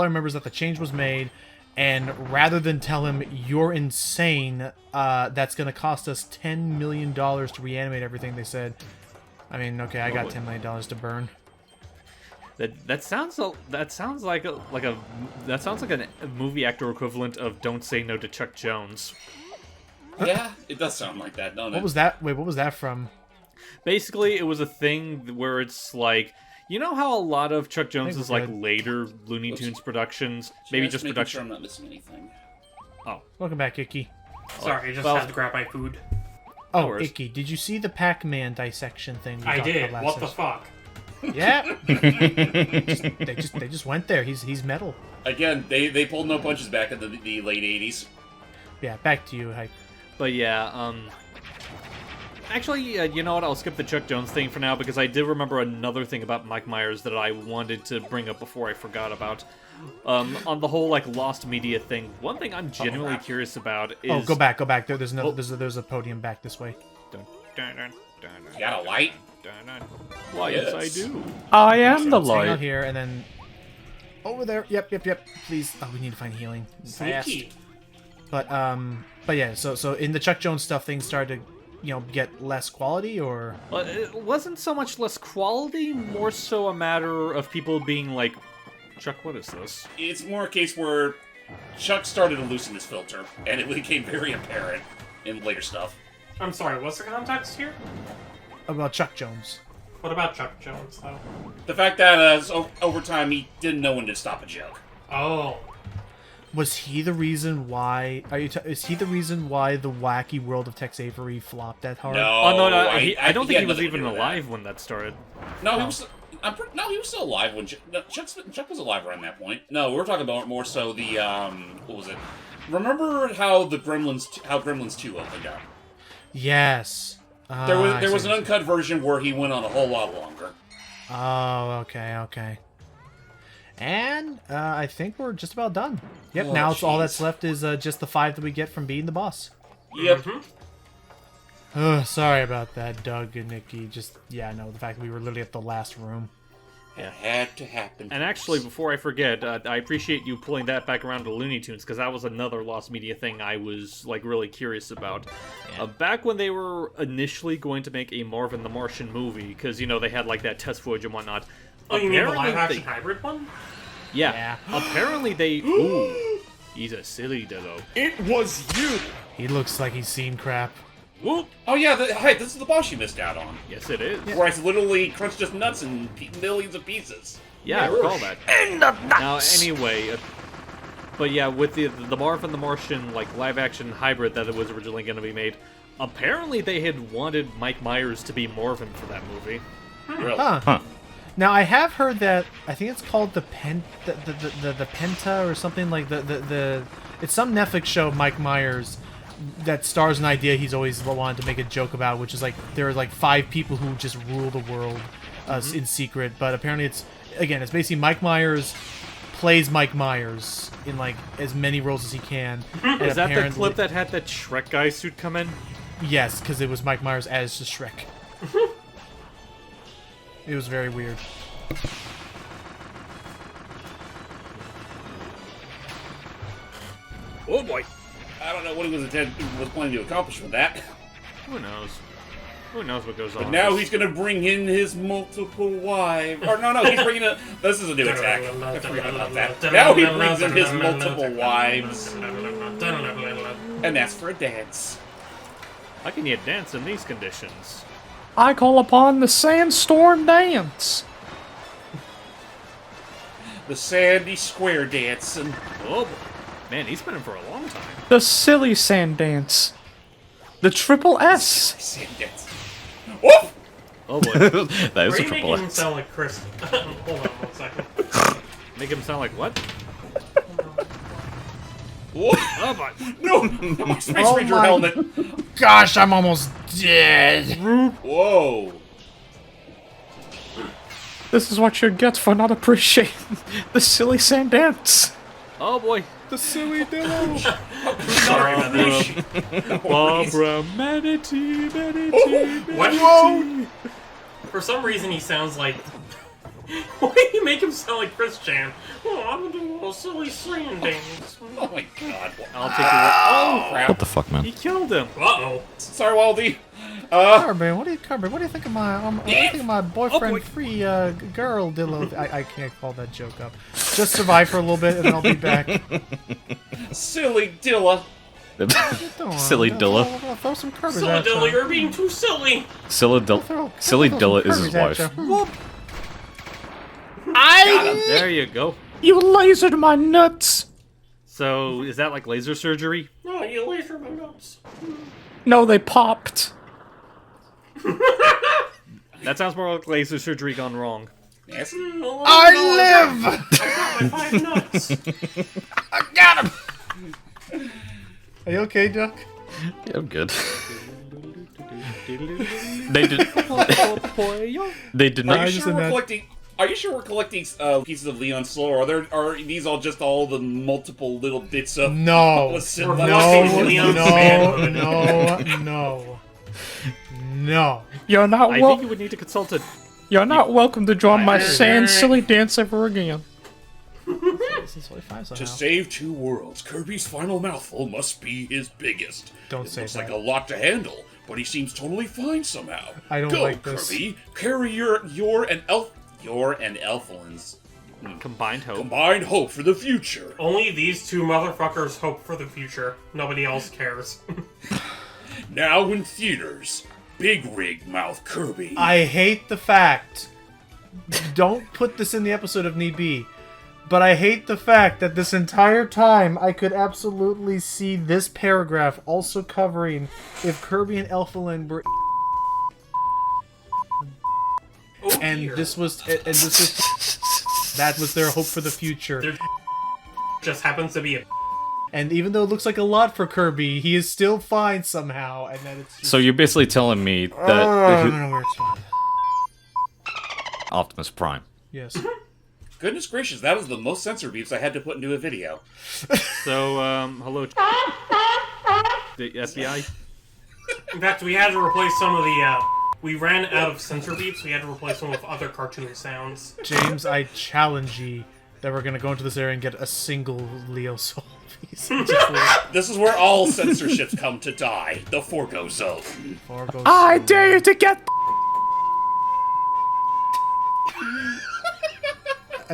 I remember is that the change was made, and rather than tell him you're insane, that's going to cost us $10 million to reanimate everything, they said, I mean, okay, I got $10 million to burn. That sounds like a movie actor equivalent of "Don't Say No to Chuck Jones." Yeah, it does sound like that, doesn't it? What was that? Wait, what was that from? Basically, it was a thing where it's like, you know how a lot of Chuck Jones's we're like good. later Looney Tunes productions, maybe just making production. Sure I'm not missing anything. Welcome back, Icky. Sorry, I just Well- had to grab my food. Oh, worries. Icky, did you see the Pac-Man dissection thing we I talked did. about last What the session? fuck? Yeah. they just went there. He's metal. Again, they pulled no punches back in the late 80s. Yeah, back to you, Hype. But yeah, actually, you know what? I'll skip the Chuck Jones thing for now because I did remember another thing about Mike Myers that I wanted to bring up before I forgot about. On the whole like lost media thing, one thing I'm genuinely curious about is. Oh, go back. There's there's a podium back this way. Dun, dun, dun, dun, dun, You got a light? dun, dun. Why, yes, I Yes. do. I am the Let's hang out light. here and then over there. Yep. Please. Oh, we need to find healing. Fast. Sneaky. But yeah. So in the Chuck Jones stuff, things started to, get less quality, or Well, it wasn't so much less quality, more so a matter of people being like, Chuck, what is this? It's more a case where Chuck started to loosen his filter, and it became very apparent in later stuff. I'm sorry, what's the context here? about Chuck Jones. What about Chuck Jones, though? The fact that over time he didn't know when to stop a joke. Oh. Was he the reason why? Is he the reason why the Wacky World of Tex Avery flopped that hard? No, Oh, no, I don't he think he had was nothing to even do with alive that. when that started. No, he was. No, he was still alive when Chuck was alive around that point. No, we're talking about more so the what was it? Remember how Gremlins 2 opened up? Yes. There was an uncut version where he went on a whole lot longer. Oh, okay. And I think we're just about done. Yep. Oh, now it's all jeez. that's left is just the 5 that we get from being the boss. Yep. Sorry about that, Doug and Nikki. The fact that we were literally at the last room. It had to happen. And actually, before I forget, I appreciate you pulling that back around to Looney Tunes, because that was another lost media thing I was like really curious about. Back when they were initially going to make a Marvin the Martian movie, because they had like that test footage and whatnot. Oh, you mean the apparently live-action hybrid one? Yeah. Apparently they. Ooh, he's a silly dillo. It was you! He looks like he's seen crap. Whoop. Oh yeah, hey, this is the boss you missed out on. Yes, it is. Where I literally crunched his nuts in millions of pieces. Yeah, I recall that. Now, anyway, but yeah, with the Marvin the Martian like live action hybrid that it was originally going to be made, apparently they had wanted Mike Myers to be Marvin for that movie. Really? Huh. Now I have heard that I think it's called the Penta or something like the it's some Netflix show of Mike Myers that stars an idea he's always wanted to make a joke about, which is like there are like 5 people who just rule the world in secret, but apparently it's basically Mike Myers plays Mike Myers in like as many roles as he can. And Is that the apparently- clip that had that Shrek guy suit come in? Yes, because it was Mike Myers as the Shrek. It was very weird. Oh boy. I don't know what he was planning to accomplish with that. Who knows? Who knows what goes on? But now he's gonna bring in his multiple wives. Or no, he's bringing in. This is a new attack. I forgot about that. Now he brings in his multiple wives, and that's for a dance. How can you dance in these conditions? I call upon the sandstorm dance. The Sandy Square dance, and Oh boy. Man, he's been in for a long time. The silly sand dance. The triple S. sand dance. Woof! Oh boy. That is Why a are you triple making him X. sound like Chris? Hold on 1 second. Make him sound like what? Woof! Oh boy. No! My Space Oh Ranger my- helmet! Gosh, I'm almost dead. Whoa! This is what you get for not appreciating the silly sand dance. Oh boy. The silly dillo. Sorry about that. Barbara Manatee, What? Whoa! For some reason, he sounds like. Why do you make him sound like Chris Chan? Oh, I'm gonna do a little silly sand dance. Oh my god. I'll take your Oh, crap. What the fuck, man? He killed him. Uh-oh. Sorry, Waldy. Kirby, what do you think of my what do you think of my boyfriend boy. free girl dillo? I can't call that joke up. Just survive for a little bit and then I'll be back. Silly Dilla. Silly Dilla. Throw some Kirby's Silly at ya. Dilly, you're being too silly. Silly Throw Dilla some is his Kirby's at wife. ya. There you go. You lasered my nuts. So, is that like laser surgery? No, you laser my nuts. No, they popped. That sounds more like laser surgery gone wrong. Yes. I live! I got my 5 nuts. I got him! Are you okay, Duck? Yeah, I'm good. They did. They did Are not. you just sure we're imagine- collecting? Are you sure we're collecting pieces of Leon Slow, or are these all just all the multiple little bits of? No. Listen, We're No, collecting Leon's no, manhood. no. You're not I wel- think you would need to consult a. You're not welcome to join my sand silly dance ever again. This is 45 To somehow. save 2 worlds, Kirby's final mouthful must be his biggest. Don't it say looks that. like a lot to handle, but he seems totally fine somehow. I don't Go, like this. Kirby. Carry your and Elflin's Combined hope. combined hope for the future. Only these 2 motherfuckers hope for the future. Nobody else cares. Now in theaters, Big Rig Mouth Kirby. I hate the fact. Don't put this in the episode if need be. But I hate the fact that this entire time I could absolutely see this paragraph also covering if Kirby and Elflin were. Oh, And dear. this was. That was their hope for the future. There just happens to be a. And even though it looks like a lot for Kirby, he is still fine somehow. And then it's. Just, So you're basically telling me I that don't know where it's from. Optimus Prime. Yes. Goodness gracious, that was the most censor beeps I had to put into a video. So, hello. The FBI? In fact, we had to replace some of the. We ran out of censor beeps. We had to replace them with other cartoon sounds. James, I challenge ye that we're gonna go into this area and get a single Leo soul piece. Just like This is where all censorships come to die. The Forgo Zone. Forgo I Zone. dare you to get.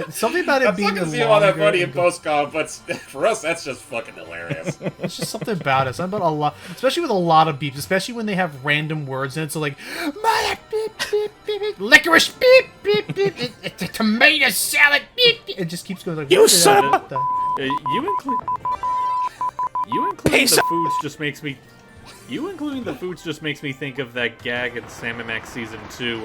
Something about it I'm being not a gonna see all that longer funny in and post-com, but for us, that's just fucking hilarious. It's just something about it. Something about a lot, especially with a lot of beeps, especially when they have random words and it's like, mother beep beep beep, beep licorice beep beep beep, it's a tomato salad beep, beep. It just keeps going like. You what the- son of a- what the- You including the foods just makes me. You including the foods just makes me think of that gag in Sam & Max season 2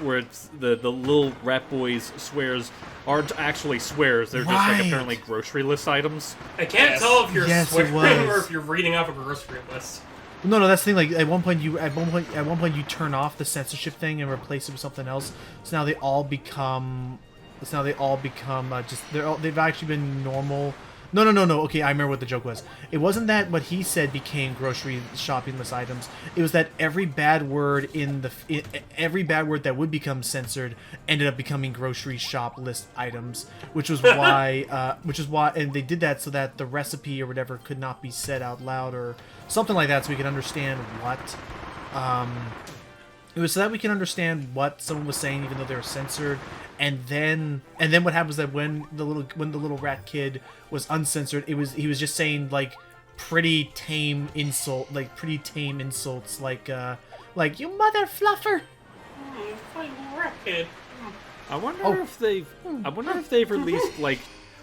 where it's the little rat boys swears aren't actually swears, they're just like Right. apparently grocery list items. I can't Yes. tell if you're Yes, it swearing was. or if you're reading off a grocery list. No, that's the thing. Like at one point you turn off the censorship thing and replace it with something else. So now they all become So now they all become they've actually been normal. No. Okay, I remember what the joke was. It wasn't that what he said became grocery shopping list items. It was that every bad word every bad word that would become censored ended up becoming grocery shop list items, which was why and they did that so that the recipe or whatever could not be said out loud or something like that, so we could understand what. It was so that we can understand what someone was saying, even though they were censored. And then what happens that when the little rat kid was uncensored, he was just saying like pretty tame insults like you mother fluffer. Fine rat kid. I wonder if they've released like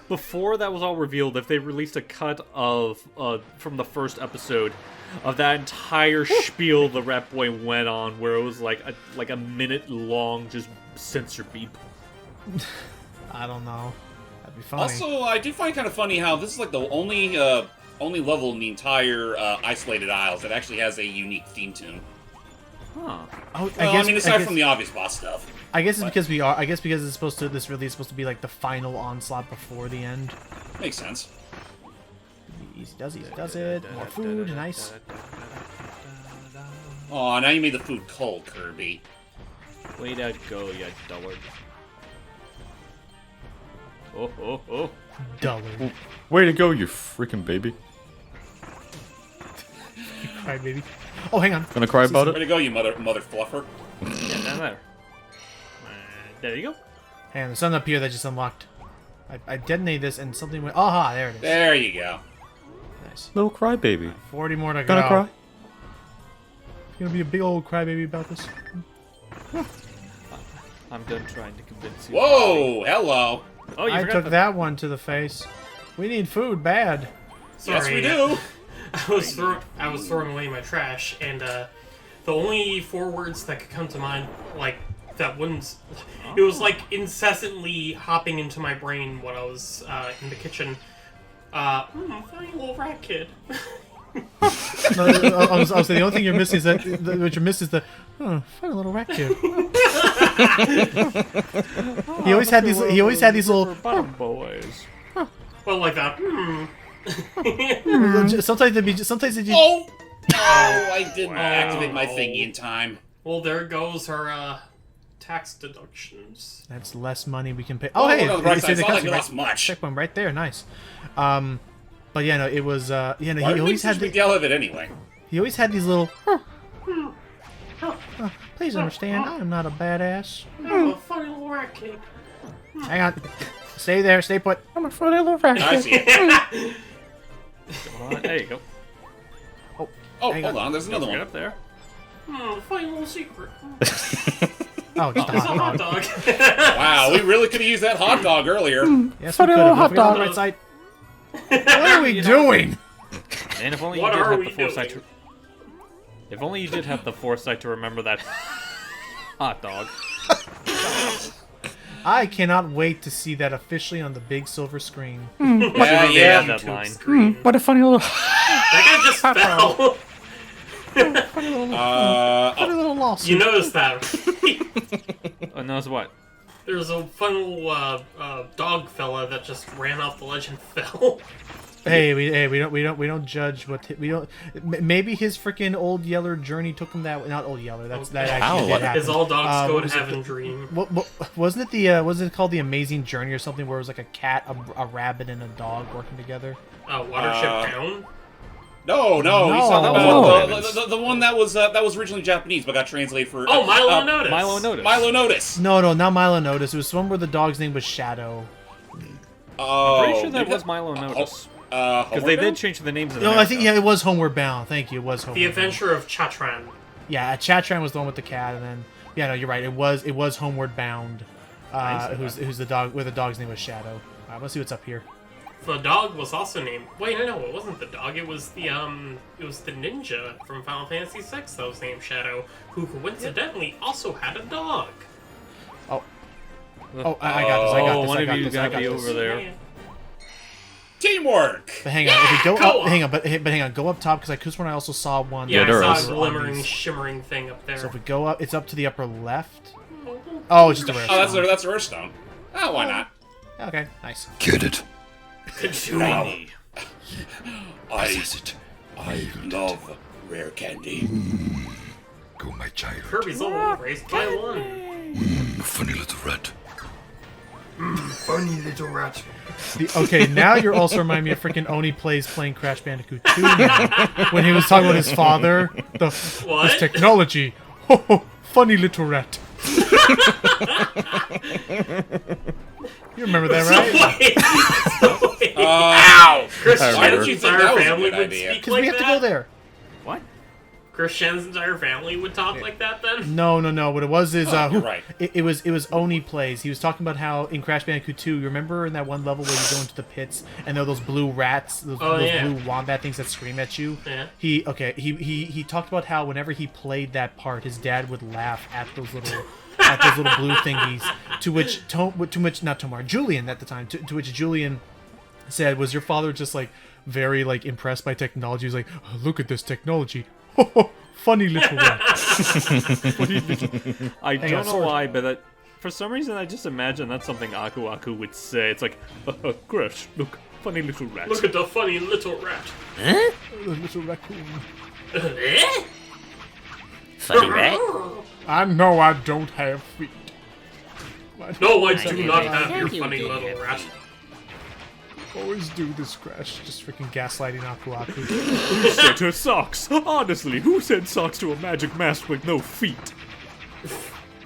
before that was all revealed. If they released a cut of from the first episode of that entire spiel the Rat Boy went on, where it was like a minute long, just censor beep. I don't know. That'd be funny. Also, I do find it kind of funny how this is like the only level in the entire isolated isles that actually has a unique theme tune. Huh. Oh, Well, aside from the obvious boss stuff. I guess it's because it's supposed to. This really is supposed to be like the final onslaught before the end. Makes sense. Easy does it. More food, nice. Oh, now you made the food cold, Kirby. Way to go, you dullard. Oh. Dullard. Way to go, you freaking baby. Cry, baby. Oh, hang on. Gonna cry about Way it? to go, you mother fluffer. Yeah, down there. There you go. Hang on, there's something up here that just unlocked. I detonated this and something went. Aha, there it is. There you go. Nice. Little cry baby. 40 more to go. Gonna cry? It's gonna be a big old crybaby about this. I'm done trying to convince you. Whoa, hello. Oh, you I forgot took the... that one to the face. We need food bad. Sorry. Yes, we do. I was throwing away my trash, and the only 4 words that could come to mind, like that wouldn't. It was like incessantly hopping into my brain when I was in the kitchen. Funny little rat kid. No, I was saying the only thing you're missing is the funny little rat kid. He always had these little. bottom boys. Well, like that. Sometimes they just. Oh, I didn't activate my thingy in time. Well, there goes our tax deductions. That's less money we can pay. Oh, hey, on the right you side, see it's the not like we cutscene, lost much. check one right there, nice. But yeah, no, it was Why he did always we had such a big deal of it anyway? he always had these little. Please understand, I am not a badass. I'm a funny little rat kid. Hang on, stay there, stay put. I'm a funny little rat I kid. see it. Come on, there you go. Oh, Hang hold on, there's another Get one. up there. Funny little secret. Oh, just a It's a hot hot dog. dog. Wow, we really could have used that hot dog earlier. Yes, we Funny could little have. hot dog. Right side. What are we doing? And if only What you did are have we the foresight doing? to... If only you did have the foresight to remember that hot dog. I cannot wait to see that officially on the big silver screen. Yeah, yeah. That line. What a funny little. That guy just fell. Funny little lawsuit. You noticed that? Oh, knows what? There's a fun little dog fella that just ran off the ledge and fell. Hey, we don't judge what we don't. Maybe his freaking old Yeller journey took him that way. Not old Yeller. That actually did happen. His all dogs go what to was it? heaven dream. What wasn't it wasn't it called the Amazing Journey or something where it was like a cat, a rabbit, and a dog working together? Watership Down? No, No. he's talking No. about the one that was originally Japanese but got translated for. Oh, Milo Notice. Milo Notice. Milo Notice. No, not Milo Notice. It was one where the dog's name was Shadow. Oh, Pretty sure that maybe was Milo Notice. Because Homeward they Bound? did change the names of the No, I think it was Homeward Bound. Thank you, it was Homeward The Bound. Adventure of Chatran. Yeah, Chatran was the one with the cat, and then no, you're right. It was Homeward Bound. Who's the dog? Where the dog's name was Shadow. Let's see what's up here. The dog was also named. Wait, no, it wasn't the dog. It was the ninja from Final Fantasy VI that was named Shadow, who coincidentally also had a dog. Oh, I got this. I got Oh, this. one I of got you this. I gotta got be this. over there. Yeah. Teamwork. But hang on, if we go go up, hang on, but hang on, go up top because I could swear I also saw one. Yeah, there I is. saw a glimmering, shimmering thing up there. So if we go up, it's up to the upper left. Oh, it's just a rare. Oh, that's a Earthstone. Oh, why not? Okay, nice. Get it. Shiny. I it. I love rare candy. Go, my child. Kirby's level raised by 1. Funny little rat. Funny little rat. Okay, now you're also reminding me of freaking Oni Plays playing Crash Bandicoot 2 now, when he was talking about his father. What? This technology. Ho ho, funny little rat. You remember that, right? Ow! Chris I Why remember. Shannon's did you think entire that was a family good would idea? speak Because like we have that? to go there. What? Chris Shannon's entire family would talk like that then? No. What it was is you're right. it was Oni Plays. He was talking about how in Crash Bandicoot 2, you remember in that one level where you go into the pits and there are those blue rats, those yeah. blue wombat things that scream at you. Yeah. He talked about how whenever he played that part, his dad would laugh at those little blue thingies. To which not Tomar, Julian at the time. To which Julian said, "Was your father just like very like impressed by technology?" He was like, oh, "Look at this technology." Funny little rat. I Hang don't on, know sword. why, but for some reason I just imagine that's something Aku Aku would say. It's like, Crush, look, funny little rat. Look at the funny little rat. Little raccoon. Funny rat. I know I don't have feet. No, I do not I have know your you funny do little have rat. feet. Always do this, Crash. Just freaking gaslighting Aku Aku. Who said her socks? Honestly, who said socks to a magic mask with no feet?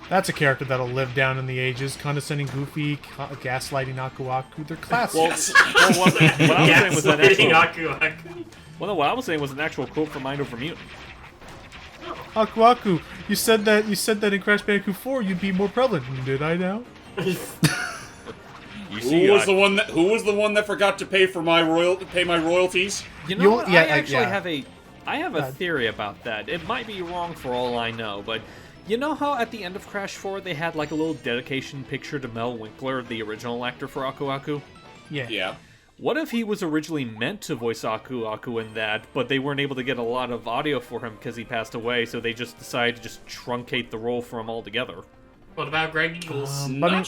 That's a character that'll live down in the ages. Condescending, goofy, gaslighting Aku Aku. They're classic. Well, what I was saying was an Gaslighting actual. Aku Aku. Well, no, what I was saying was an actual quote from Mind Over Mutant. Aku Aku, you said that in Crash Bandicoot 4 you'd be more prevalent. Did I now? You see, Who was the one that forgot to pay for my royalties? You know You- what? yeah, I actually yeah. have a theory about that. It might be wrong for all I know, but you know how at the end of Crash 4 they had like a little dedication picture to Mel Winkler, the original actor for Aku Aku? Yeah. Yeah. What if he was originally meant to voice Aku Aku in that, but they weren't able to get a lot of audio for him because he passed away, so they just decided to just truncate the role for him altogether? What about Greg Eagles? But I mean-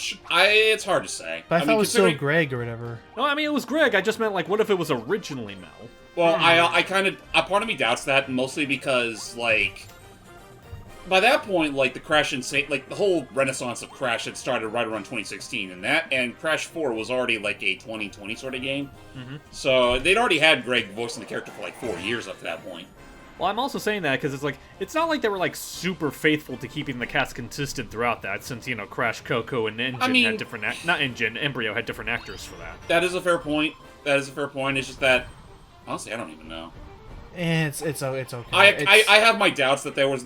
It's hard to say. But I thought it was still considering- Greg or whatever. No, I mean, it was Greg. I just meant, like, what if it was originally Mel? Well, I kind of, a part of me doubts that, mostly because, like, by that point, like, the Crash Insane, like, the whole renaissance of Crash had started right around 2016, and Crash 4 was already, like, a 2020 sort of game. So, they'd already had Greg voicing the character for, like, 4 years up to that point. Well, I'm also saying that because it's like, it's not like they were, like, super faithful to keeping the cast consistent throughout that, since, you know, Crash, Coco, and Engine had different, not Engine, Embryo had different actors for that. That is a fair point. It's just that, honestly, I don't even know. It's okay. I have my doubts that they were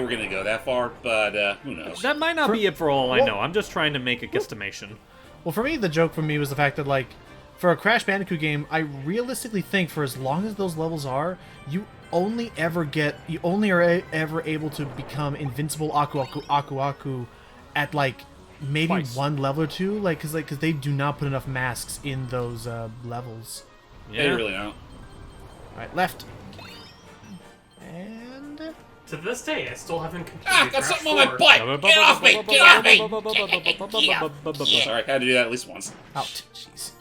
going to go that far, but who knows? That might not be it for all I well- know. I'm just trying to make a guesstimation. Well, for me, the joke for me was the fact that, like, for a Crash Bandicoot game, I realistically think for as long as those levels are, you only are ever able to become invincible Aku Aku at, like, maybe Twice. one level or two, because they do not put enough masks in those levels. They Yeah. really don't. All right, left. And To this day, I still haven't completed Ah, got Crash something on my 4. butt! Get off me! Get off me! Sorry, I had to do that at least once. out. Jeez.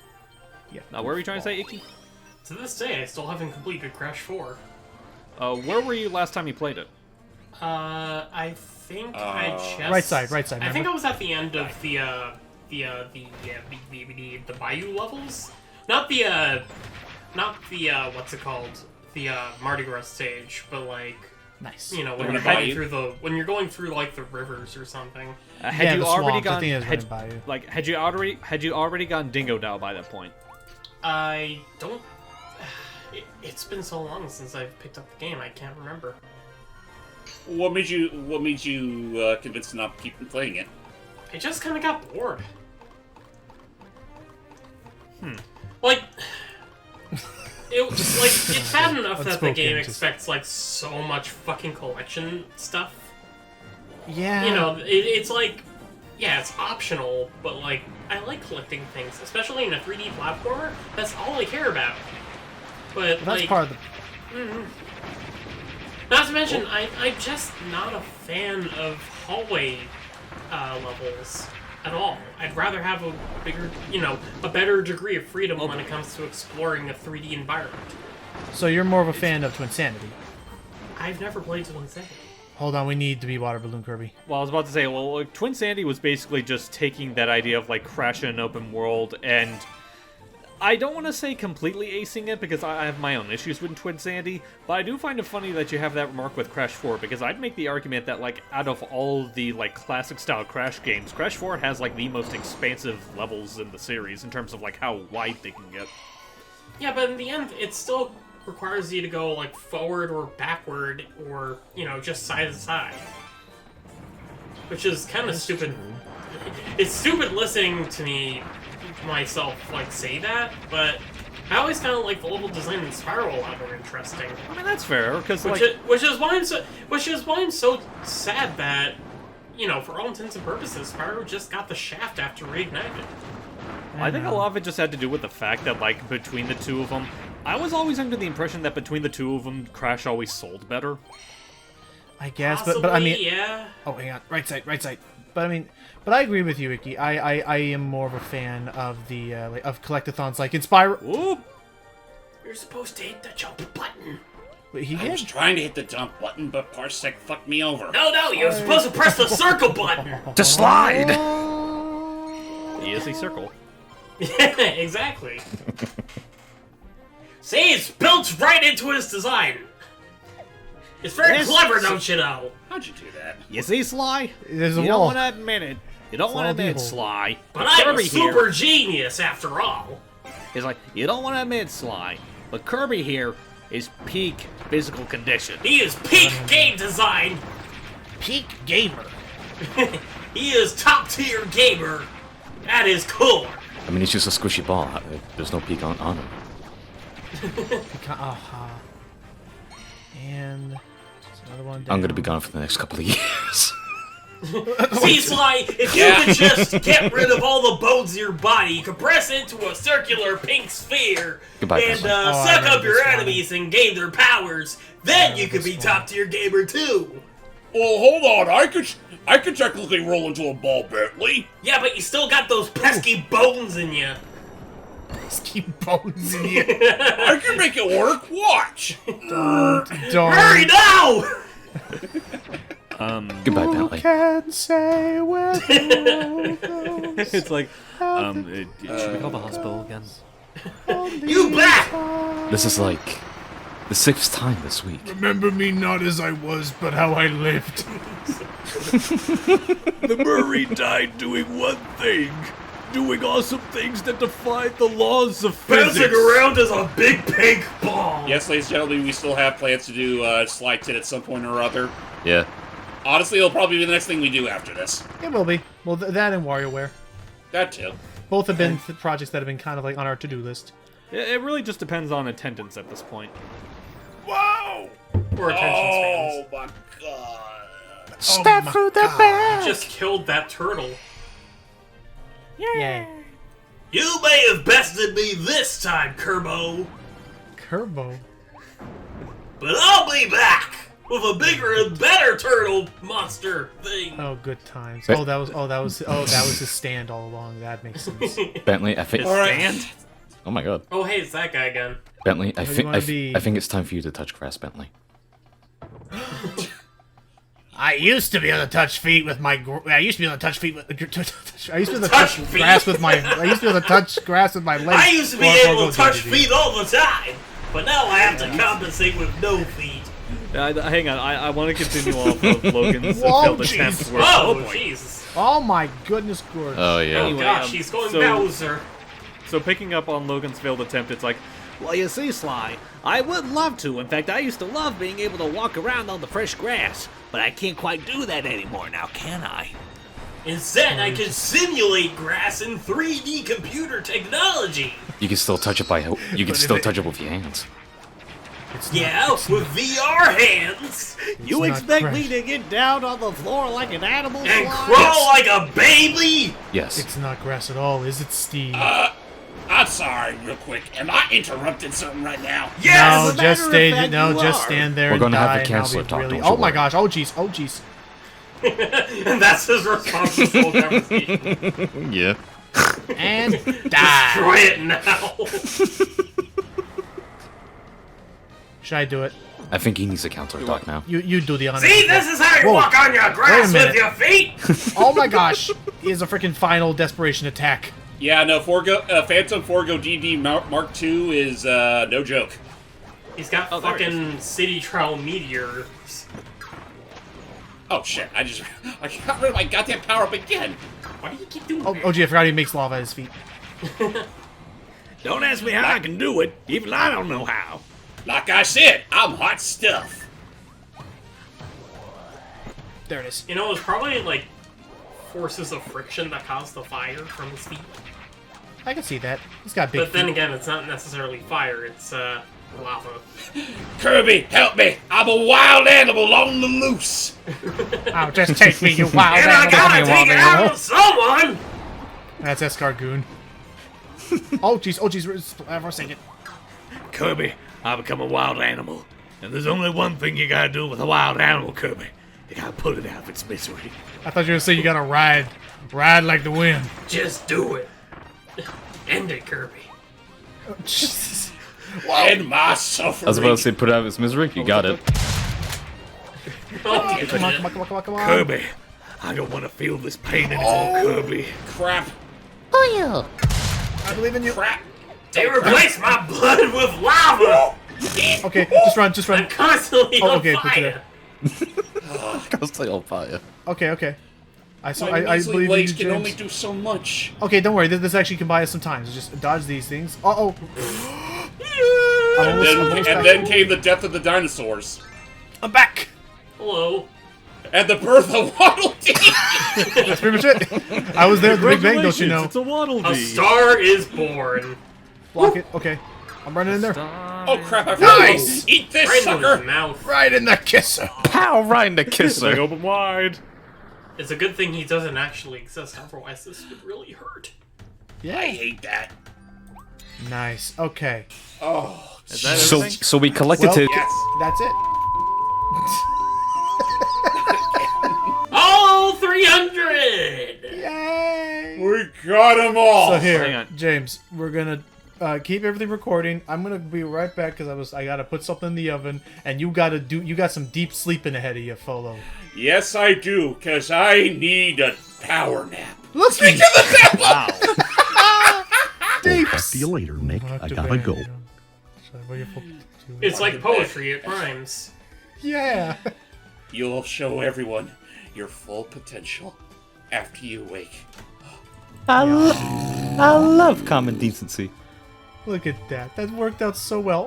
Now, what were you trying to say, Icky? To this day, I still haven't completed Crash 4. Where were you last time you played it? I think I just... Right side. I think remember? I was at the end of the Bayou levels. Not the what's it called? The Mardi Gras stage, but like, Nice. you know, when The you're Bayou? going through like the rivers or something. Had Yeah, you the already swamps. I gone? think it's Had, running by you. like, had you already gone Dingo Dow by that point? I don't. It's been so long since I've picked up the game, I can't remember. What made you convinced to not keep playing it? I just kind of got bored. Like, it's bad enough that the Unspoken, game just- expects like so much fucking collection stuff. Yeah. You know, it's like, yeah, it's optional, but like, I like collecting things, especially in a 3D platformer. That's all I care about. But that's like, part of the. not to mention, I'm just not a fan of hallway levels. at all. I'd rather have a bigger, a better degree of freedom when it comes to exploring a 3D environment. So you're more of a fan of Twinsanity. I've never played Twinsanity. Hold on, we need to be Water Balloon Kirby. Well, I was about to say, Twinsanity was basically just taking that idea of, like, Crash in an open world, and I don't want to say completely acing it, because I have my own issues with Twinsanity, but I do find it funny that you have that remark with Crash 4, because I'd make the argument that, like, out of all the, like, classic-style Crash games, Crash 4 has, like, the most expansive levels in the series, in terms of, like, how wide they can get. Yeah, but in the end, it still requires you to go, like, forward or backward, or, just side to side. Which is kind of stupid. It's stupid listening to myself, like, say that, but I always kind of like the level design in Spiral a lot more interesting. I mean, that's fair, because, Which is why I'm so sad that, for all intents and purposes, Spyro just got the shaft after Reignited. I think a lot of it just had to do with the fact that, like, between the two of them, I was always under the impression that between the two of them, Crash always sold better. I guess, Possibly, but I mean... yeah. Oh, hang on. Right side. But I mean... But I agree with you, Icky. I am more of a fan of the, of collectathons like in Spyro... Ooh! You're supposed to hit the jump button. Wait, he I was did? trying to hit the jump button, but Parsec fucked me over. No, you're supposed to press the circle button. To slide! He is a circle. Yeah, exactly. See, it's built right into his design. It's very clever, don't you know? How'd you do that? You see, Sly? There's a You don't wall. want to admit it. You don't want to admit it, Sly. But I'm a Kirby super here genius, after all. is like, you don't want to admit, Sly. But Kirby here is peak physical condition. He is peak game design. Peak gamer. He is top tier gamer at his core. I mean, he's just a squishy ball. There's no peak on him. And... there's another one down. I'm gonna be gone for the next couple of years. See, Sly, if you could just get rid of all the bones in your body, compress into a circular pink sphere, Goodbye, and Presley. I suck remember up your this one. enemies and gain their powers, then you could be top tier gamer too. Well, hold on. I could technically roll into a ball, Bentley. Yeah, but you still got those pesky bones in you. Keep bones in you. I can make it work. Watch. Don't. Hurry now! Goodbye, Bentley. Can say where the road goes. It's like, should we call the hospital again? You back! This is like the 6th time this week. Remember me not as I was, but how I lived. The Murray died doing one thing. Doing awesome things that defied the laws of Bouncing around as a big pink ball. Yes, ladies and gentlemen, we still have plans to do Sly Tit at some point or other. Yeah. Honestly, it'll probably be the next thing we do after this. It will be. Well, that and WarioWare. That too. Both have been projects that have been kind of like on our to-do list. It really just depends on attendance at this point. Wow! Or attention Oh spans. my god. Step through the bag! Just killed that turtle. Yay. You may have bested me this time, Kerbo, Kerbo. but I'll be back with a bigger and better turtle monster thing. Oh, good times. Wait. That was his stand all along. That makes sense. Bentley, I think. Stand? Oh my god. Oh, hey, it's that guy again. Bentley, I Where do you think wanna be? I think it's time for you to touch grass, Bentley. I used to be able to touch feet with my. I used to be able to touch feet with. I used to be able to Touch touch feet? grass with my. I used to be able to touch grass with my legs. I used to be able to touch feet all the time, but now I have to compensate with no feet. Hang on, I want to continue off of Logan's Whoa, failed jeez. attempt. Where, Oh, boy. Jesus. Oh my goodness, Gord. Oh yeah. Oh, Anyway, gosh, he's going so- Bowser. So picking up on Logan's failed attempt, it's like, well, you see, Sly, I would love to. In fact, I used to love being able to walk around on the fresh grass, but I can't quite do that anymore now, can I? Instead, I can simulate grass in 3D computer technology. You can still touch it by. You can still touch it with your hands. Yeah, with VR hands. You not expect fresh. me to get down on the floor like an animal, And Sly? crawl like a baby? Yes. It's not grass at all, is it, Steve? I'm sorry, real quick. Am I interrupting something right now? Yes! as a matter of fact, you just are. stand there We're and gonna have die, the and I'll counselor be talk, really. don't you Oh my worry. gosh! Oh jeez! Oh jeez! And that's his response to this whole conversation. Yeah. And die. Destroy it now. Should I do it? I think he needs a counter attack now. You do the honor. See, this is how you Whoa. walk on your grass Wait a with your feet. Oh my gosh! Is a freaking final desperation attack. Yeah, no, Phantom Forgo DD Mark II is no joke. He's got fucking city trial meteors. Oh shit! I got rid of my goddamn power up again. Why do you keep doing Oh, that? OG, I forgot he makes lava at his feet. Don't ask me how I can do it. Even I don't know how. Like I said, I'm hot stuff. There it is. You know, it's probably like forces of friction that cause the fire from his feet. I can see that. He's got big But then feet. again, it's not necessarily fire, it's lava. Kirby, help me! I'm a wild animal on the loose. Oh, just take me, you wild And I animal. gotta take it out of someone! That's Escargoon. Oh jeez, for a second. Kirby, I become a wild animal. And there's only one thing you gotta do with a wild animal, Kirby. You gotta put it out of its misery. I thought you were gonna say you gotta ride like the wind. Just do it. End it, Kirby. Jesus. And my suffering. I was about to say, put it out of its misery. You got it. Oh, Come on, come on, come on, come on, come on. Kirby, I don't want to feel this pain anymore, Kirby. Crap. I believe in you. Crap. they replaced my blood with lava! Okay, just run. I'm constantly Oh, on okay, put it fire. I'll stay on fire. Okay. I My measly believe in you, legs can James. only do so much. Okay, don't worry. This actually can buy us some time. So just dodge these things. Uh-oh. And then came the death of the dinosaurs. I'm back. Hello. And the birth of Waddle Dee. That's pretty much it. I was there at the Big Bang, don't you know? It's a Waddle A Dee. star is born. Block it. Okay. I'm running in there. Oh crap, I forgot. Nice! Eat this, Right into his sucker! mouth. Right in the kisser. Pow! Right in the Like, kisser. open wide. It's a good thing he doesn't actually exist, otherwise this would really hurt. I Yeah. hate that. Nice. Okay. Oh, Is that So, everything? so we collected Well, to. yes. That's it. All 300! Yay! We got them all. So here, Hang on. James, we're gonna keep everything recording. I'm gonna be right back because I gotta put something in the oven, and you got some deep sleeping ahead of you, Folo. Yes, I do, because I need a power nap. Let's Speak of the devil! Wow. deep. See you later, Nick. I gotta go. It's like poetry, it rhymes. Yeah. You'll show everyone your full potential after you wake. I love common decency. Look at that. That worked out so well.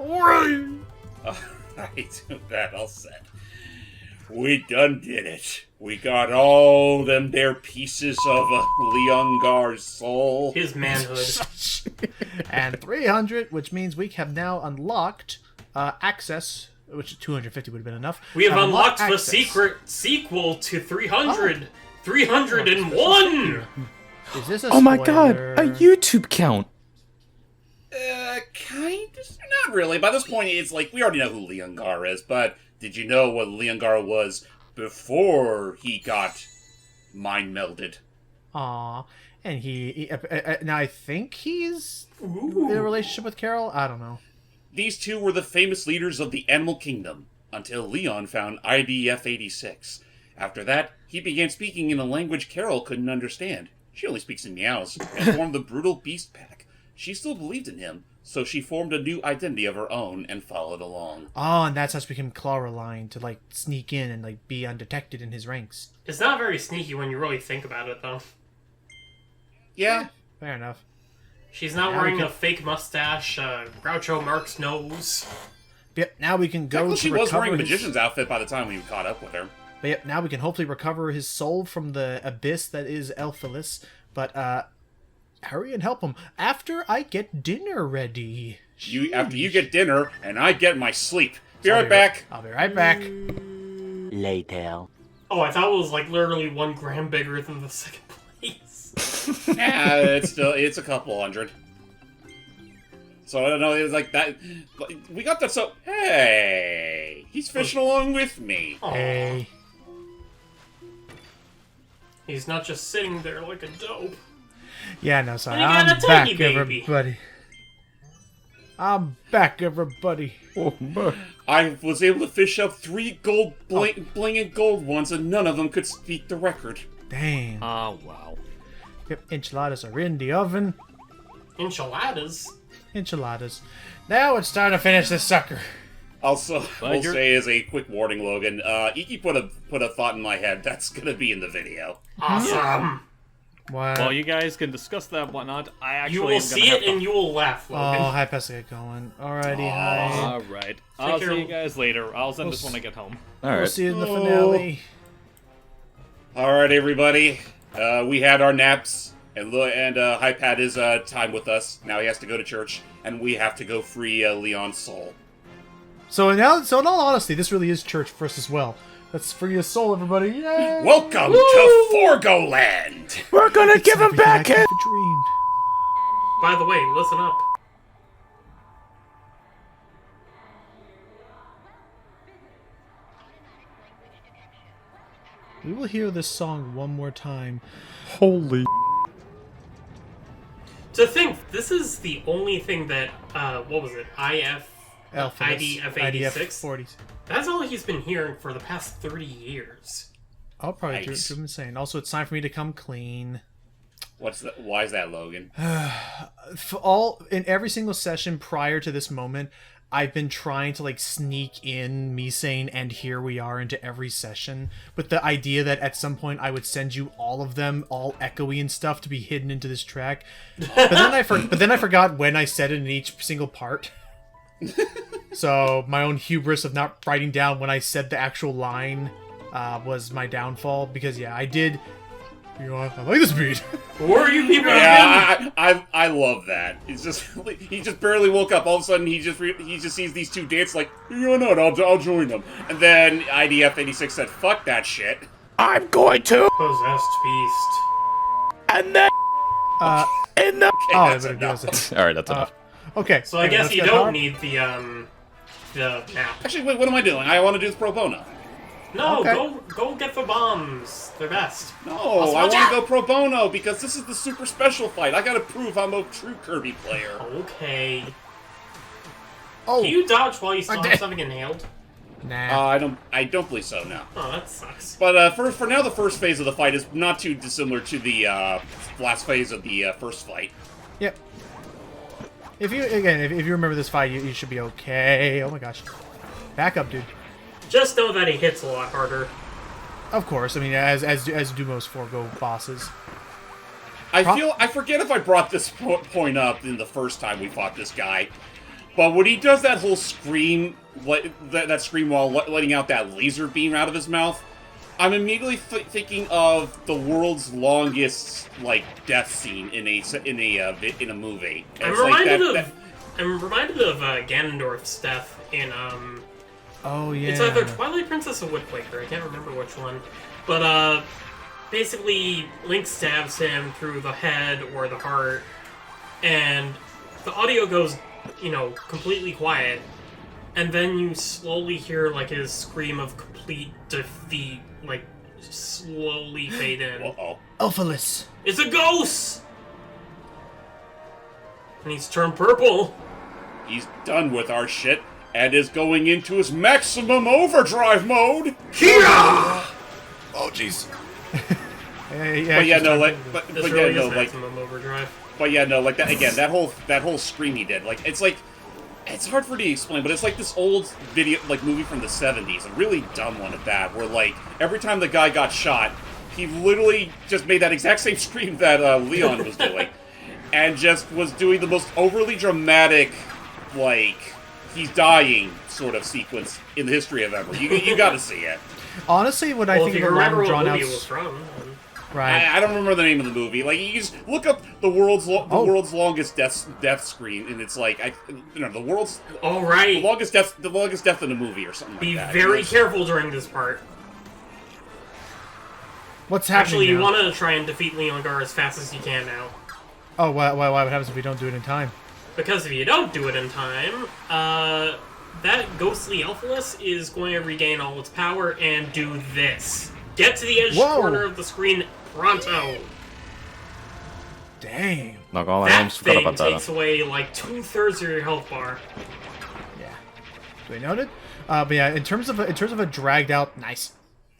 Alright, that all set. We done did it. We got all them there pieces of Leon Gar's soul. His manhood. And 300, which means we have now unlocked access, which 250 would have been enough. We have unlocked the access. secret sequel to 300. 301! Is this a Oh my god, spoiler? a YouTube count. Kind of? Not really. By this point, it's like, we already know who Leon Gar is, but did you know what Leon Gar was before he got mind melded? Aw. And now I think he's in a relationship with Carol? I don't know. These two were the famous leaders of the animal kingdom, until Leon found IDF-86. After that, he began speaking in a language Carol couldn't understand. She only speaks in meows, and formed the Brutal Beast Pack. She still believed in him, so she formed a new identity of her own and followed along. Oh, and that's how she became Clawroline, to like sneak in and like be undetected in his ranks. It's not very sneaky when you really think about it, though. Yeah, Fair enough. She's not Now we wearing can- a fake mustache, Groucho Marx nose. Yep, now we can go technically to she was recover wearing a his... magician's outfit by the time we caught up with her. But yep, now we can hopefully recover his soul from the abyss that is Elphalis. But hurry and help him after I get dinner ready. After you get dinner, and I get my sleep. Be right back. I'll be right back. Later. Oh, I thought it was like literally 1 gram bigger than the second place. It's a couple hundred. So I don't know, it was like that. We got that, so hey, he's fishing along with me. Aw. Hey. He's not just sitting there like a dope. Yeah, no, sorry. And you got I'm a tiny back, baby. everybody. I'm back, everybody. Oh, my. I was able to fish up 3 gold blinging gold ones, and none of them could beat the record. Damn. Oh, wow. Yep, enchiladas are in the oven. Enchiladas? Enchiladas. Now it's time to finish this sucker. Also, But we'll you're- say as a quick warning, Logan, Iki put a thought in my head that's gonna be in the video. Awesome. What? Well, you guys can discuss that, whatnot. I actually You am will gonna see have it to- and you will laugh, Logan. Oh, hi, Pessa, get going. Alrighty, hi. All right. I'll care. see you guys later. I'll send We'll this when I get home. All We'll right. see you in the finale. Alright, everybody. We had our naps, and Hype had his time with us. Now he has to go to church, and we have to go free Leon's soul. So in all honesty, this really is church for us as well. Let's free his soul, everybody. Yay! Welcome to Forgo Land! We're gonna It's give him everything I back could his... have dreamed. By the way, listen up. We will hear this song one more time. Holy... To think, this is the only thing that, what was it, IDF 40. That's all he's been hearing for the past 30 years. I'll probably Nice. do him insane. Also, it's time for me to come clean. What's that? Why is that, Logan? In every single session prior to this moment, I've been trying to like sneak in me saying "and here we are" into every session, with the idea that at some point I would send you all of them, all echoey and stuff, to be hidden into this track. But then I forgot when I said it in each single part. So my own hubris of not writing down when I said the actual line was my downfall. Because yeah, I did. You know, I like this beat. Or you people Yeah, I love that. It's just he just barely woke up. All of a sudden, he just sees these two dance like, you know what? I'll join them. And then IDF 86 said, "Fuck that shit." I'm going to... Possessed beast. And then... in the... Oh, that's there enough. goes. All right, that's enough. Okay. So I anyway, guess let's you get don't hard. need the map. Actually, wait, what am I doing? I want to do this pro bono. No, Okay. go get the bombs. They're best. No, Also, I want watch to out! go pro bono because this is the super special fight. I gotta prove I'm a true Kirby player. Okay. Oh, Can you dodge while you still did. have something inhaled? nah. I don't believe so. No. Oh, that sucks. But for now, the first phase of the fight is not too dissimilar to the last phase of the first fight. Yep. If you remember this fight, you should be okay. Oh my gosh. Back up, dude. Just know that he hits a lot harder. Of course. I mean, as do most Forgo bosses. I forget if I brought this point up in the first time we fought this guy, but when he does that whole scream, that scream while letting out that laser beam out of his mouth, I'm immediately thinking of the world's longest death scene in a movie. I'm It's like reminded of Ganondorf's death in Oh yeah. It's either Twilight Princess or Woodquaker. I can't remember which one. But basically Link stabs him through the head or the heart, and the audio goes, completely quiet, and then you slowly hear his scream of complete defeat, slowly fade in. Uh-oh. Elphalus. It's a ghost! And he's turned purple. He's done with our shit and is going into his maximum overdrive mode. Oh, jeez. But yeah, no, This really is maximum overdrive. But yeah, no, that again. That whole scream he did, it's hard for me to explain, but it's like this old video, movie from the 70s, a really dumb one at that, where every time the guy got shot, he literally just made that exact same scream that Leon was doing, and just was doing the most overly dramatic, he's dying sort of sequence in the history of ever. You got to see it. Honestly, when I Well, think if of you a remember long what drawn out, movie it was from, then... right? I don't remember the name of the movie. You just look up the world's longest death screen, and it's the world's All right. the longest death in a movie or something Be like that. very careful during this part. What's happening Actually, you now? want to try and defeat Leongar as fast as you can now. Oh, why? What happens if we don't do it in time? Because if you don't do it in time, that ghostly Elphalus is going to regain all its power and do this. Get to the edge Whoa. corner of the screen, Pronto. Dang. Not gonna lie, I That almost forgot thing about that. takes away like 2/3 of your health bar. Yeah. Do we note it? But yeah, in terms of a dragged out, nice.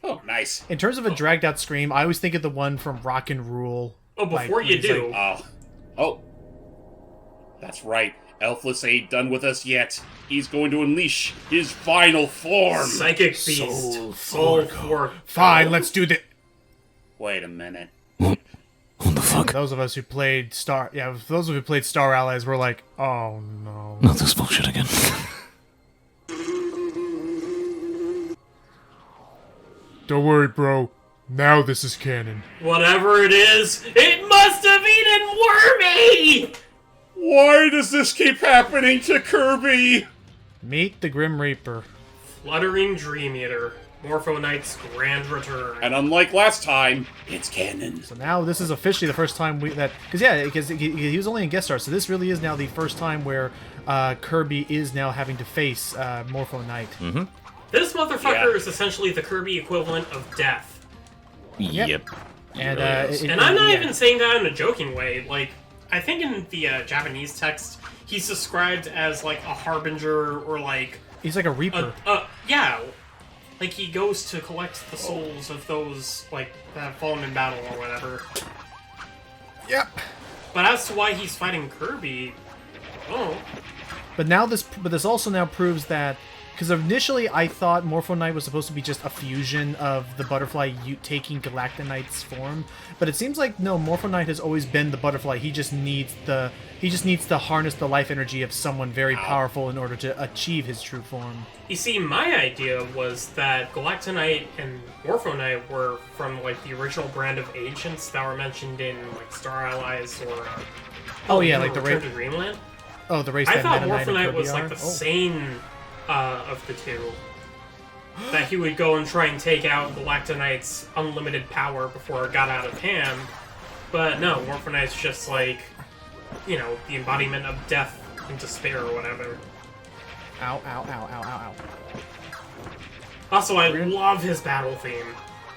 Oh, nice. In terms of a dragged out scream, I always think of the one from Rock and Rule. Oh, before you do. Oh. That's right. Elfless ain't done with us yet. He's going to unleash his final form. Psychic Beast. Soul Forgo. Fine, let's do the. Wait a minute. What the fuck? Those of us who played Star, those who played Star Allies were like, oh no. Not this bullshit again. Don't worry, bro. Now this is canon. Whatever it is, it must have eaten Wormy! Why does this keep happening to Kirby? Meet the Grim Reaper. Fluttering Dream Eater. Morpho Knight's grand return. And unlike last time, it's canon. So now this is officially the first time because he was only in guest star, so this really is now the first time where Kirby is now having to face Morpho Knight. Mm-hmm. This motherfucker is essentially the Kirby equivalent of death. Yep. And And I'm not even saying that in a joking way. Like, I think in the Japanese text, he's described as like a harbinger or like he's like a reaper. Yeah. Like, he goes to collect the souls of those, like, that have fallen in battle or whatever. Yep. But as to why he's fighting Kirby, oh. But this also now proves that, because initially I thought Morpho Knight was supposed to be just a fusion of the butterfly taking Galactonite's form, but it seems like no, Morpho Knight has always been the butterfly. He just needs to harness the life energy of someone very powerful in order to achieve his true form. You see, my idea was that Galactonite and Morpho Knight were from, like, the original brand of ancients that were mentioned in, like, Star Allies or, like the Return to Dreamland. Oh, the race. I that thought Meta Morpho and Knight Kirby was, like, are? the same of the two. That he would go and try and take out Galactonite's unlimited power before it got out of hand. But no, Morpho Knight's just, like, you know, the embodiment of death and despair or whatever. Ow, ow, ow, ow, ow, ow. Also, I love his battle theme.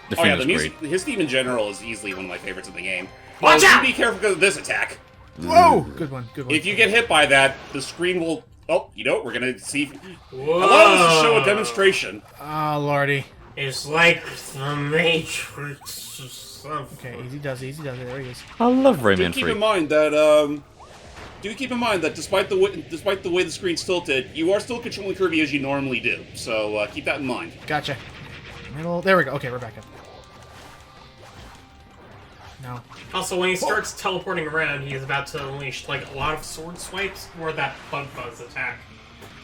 The Oh theme yeah, is the music, great. his theme in general is easily one of my favorites in the game. Watch out! Be careful because of this attack. Whoa! Good one, good one. If you get hit by that, the screen will... Oh, you know what? We're gonna see... Whoa. Allow us to show a demonstration. Ah, lordy. It's like the Matrix or something. Okay, easy does it, there he is. I love Rayman Do keep Free. in mind that, despite the way the screen's tilted, you are still controlling Kirby as you normally do. So keep that in mind. Gotcha. Middle, there we go. Okay, we're back up. No. Also, when he starts teleporting around, he is about to unleash like a lot of sword swipes or that bug buzz attack.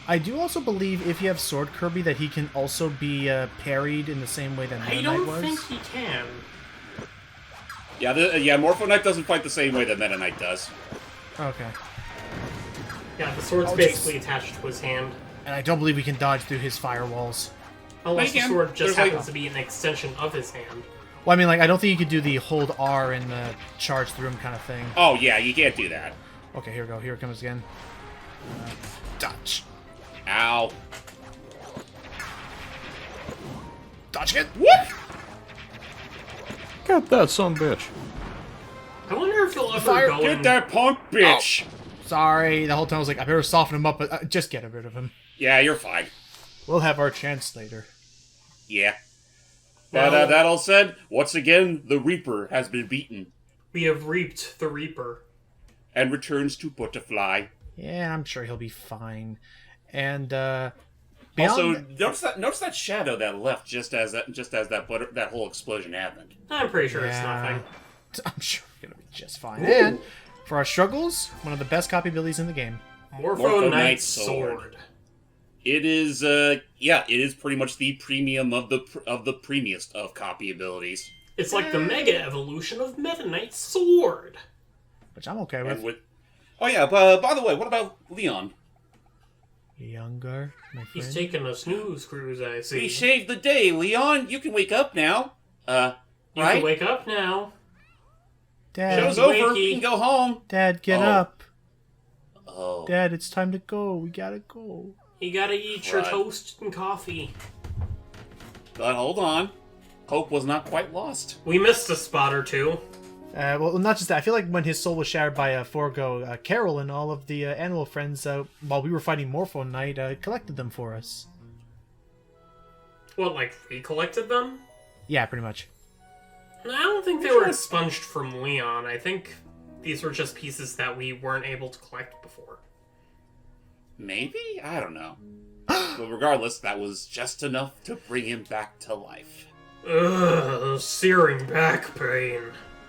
I do also believe if you have Sword Kirby that he can also be parried in the same way that Meta I Knight don't was. think he can. Yeah, Morpho Knight doesn't fight the same way that Meta Knight does. Okay. Yeah, the sword's basically attached to his hand. And I don't believe we can dodge through his firewalls. Unless the can. sword just There's, happens to be an extension of his hand. Well, I mean, like, I don't think you could do the hold R and the charge through him kind of thing. Oh yeah, you can't do that. Okay, here we go. Here it comes again. Dodge. Ow. Dodge again. Whoop! Got that son bitch. I wonder if he'll ever Fire- go Get in... that punk bitch! Sorry, the whole time I was like, I better soften him up, but just get rid of him. Yeah, you're fine. We'll have our chance later. Yeah. But Well- that all said, once again, the Reaper has been beaten We have reaped the Reaper. and returns to Butterfly. Yeah, I'm sure he'll be fine. And Also, beyond- notice that shadow that left just as that whole explosion happened. I'm pretty sure it's Yeah. nothing. I'm sure we're gonna be just fine. And for our struggles, one of the best copy abilities in the game. Morpho Knight's Sword. It is, it is pretty much the premium of the premiest of copy abilities. It's like the Mega Evolution of Meta Knight's Sword. Which I'm okay And with. oh yeah, but by the way, what about Leon? Younger, my friend. He's taking a snooze cruise, I see. We saved the day, Leon. You can wake up now. You right? can wake up now. Dad, Show's over. wakey. You can go home. Dad, get Oh. up. Oh. Dad, it's time to go. We gotta go. You gotta eat your Right. toast and coffee. But hold on. hope was not quite lost. We missed a spot or two. Well, not just that. I feel like when his soul was shattered by Forgo, Carol and all of the animal friends, while we were fighting Morpho Knight, collected them for us. What, like, recollected them? Yeah, pretty much. I don't think they were expunged from Leon. I think these were just pieces that we weren't able to collect before. Maybe? I don't know. But regardless, that was just enough to bring him back to life. Ugh, searing back pain.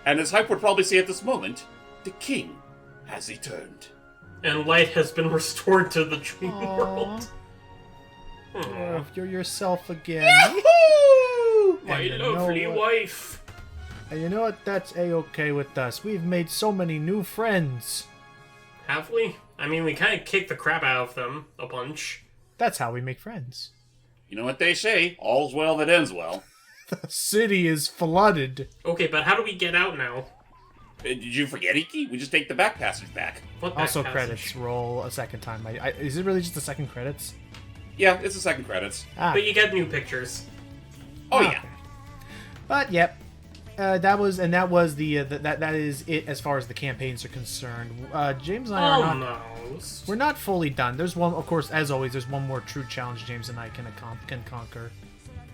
And as Hype would probably say at this moment, the king has returned. And light has been restored to the dream Aww. world. Oh, you're yourself again. Yahoo! My And you know lovely what? wife. And you know what? That's A-okay with us. We've made so many new friends. Have we? I mean, we kind of kicked the crap out of them a bunch. That's how we make friends. You know what they say, all's well that ends well. The city is flooded. Okay, but how do we get out now? Did you forget, Iki? We just take the back passage back. What back Also, passage? credits roll a second time. Is it really just the second credits? Yeah, it's the second credits. Ah, But you get new pictures. Oh, okay. yeah. But yep, that is it as far as the campaigns are concerned. James and I are Oh not. no. We're not fully done. There's one, of course, as always. There's one more true challenge James and I can conquer.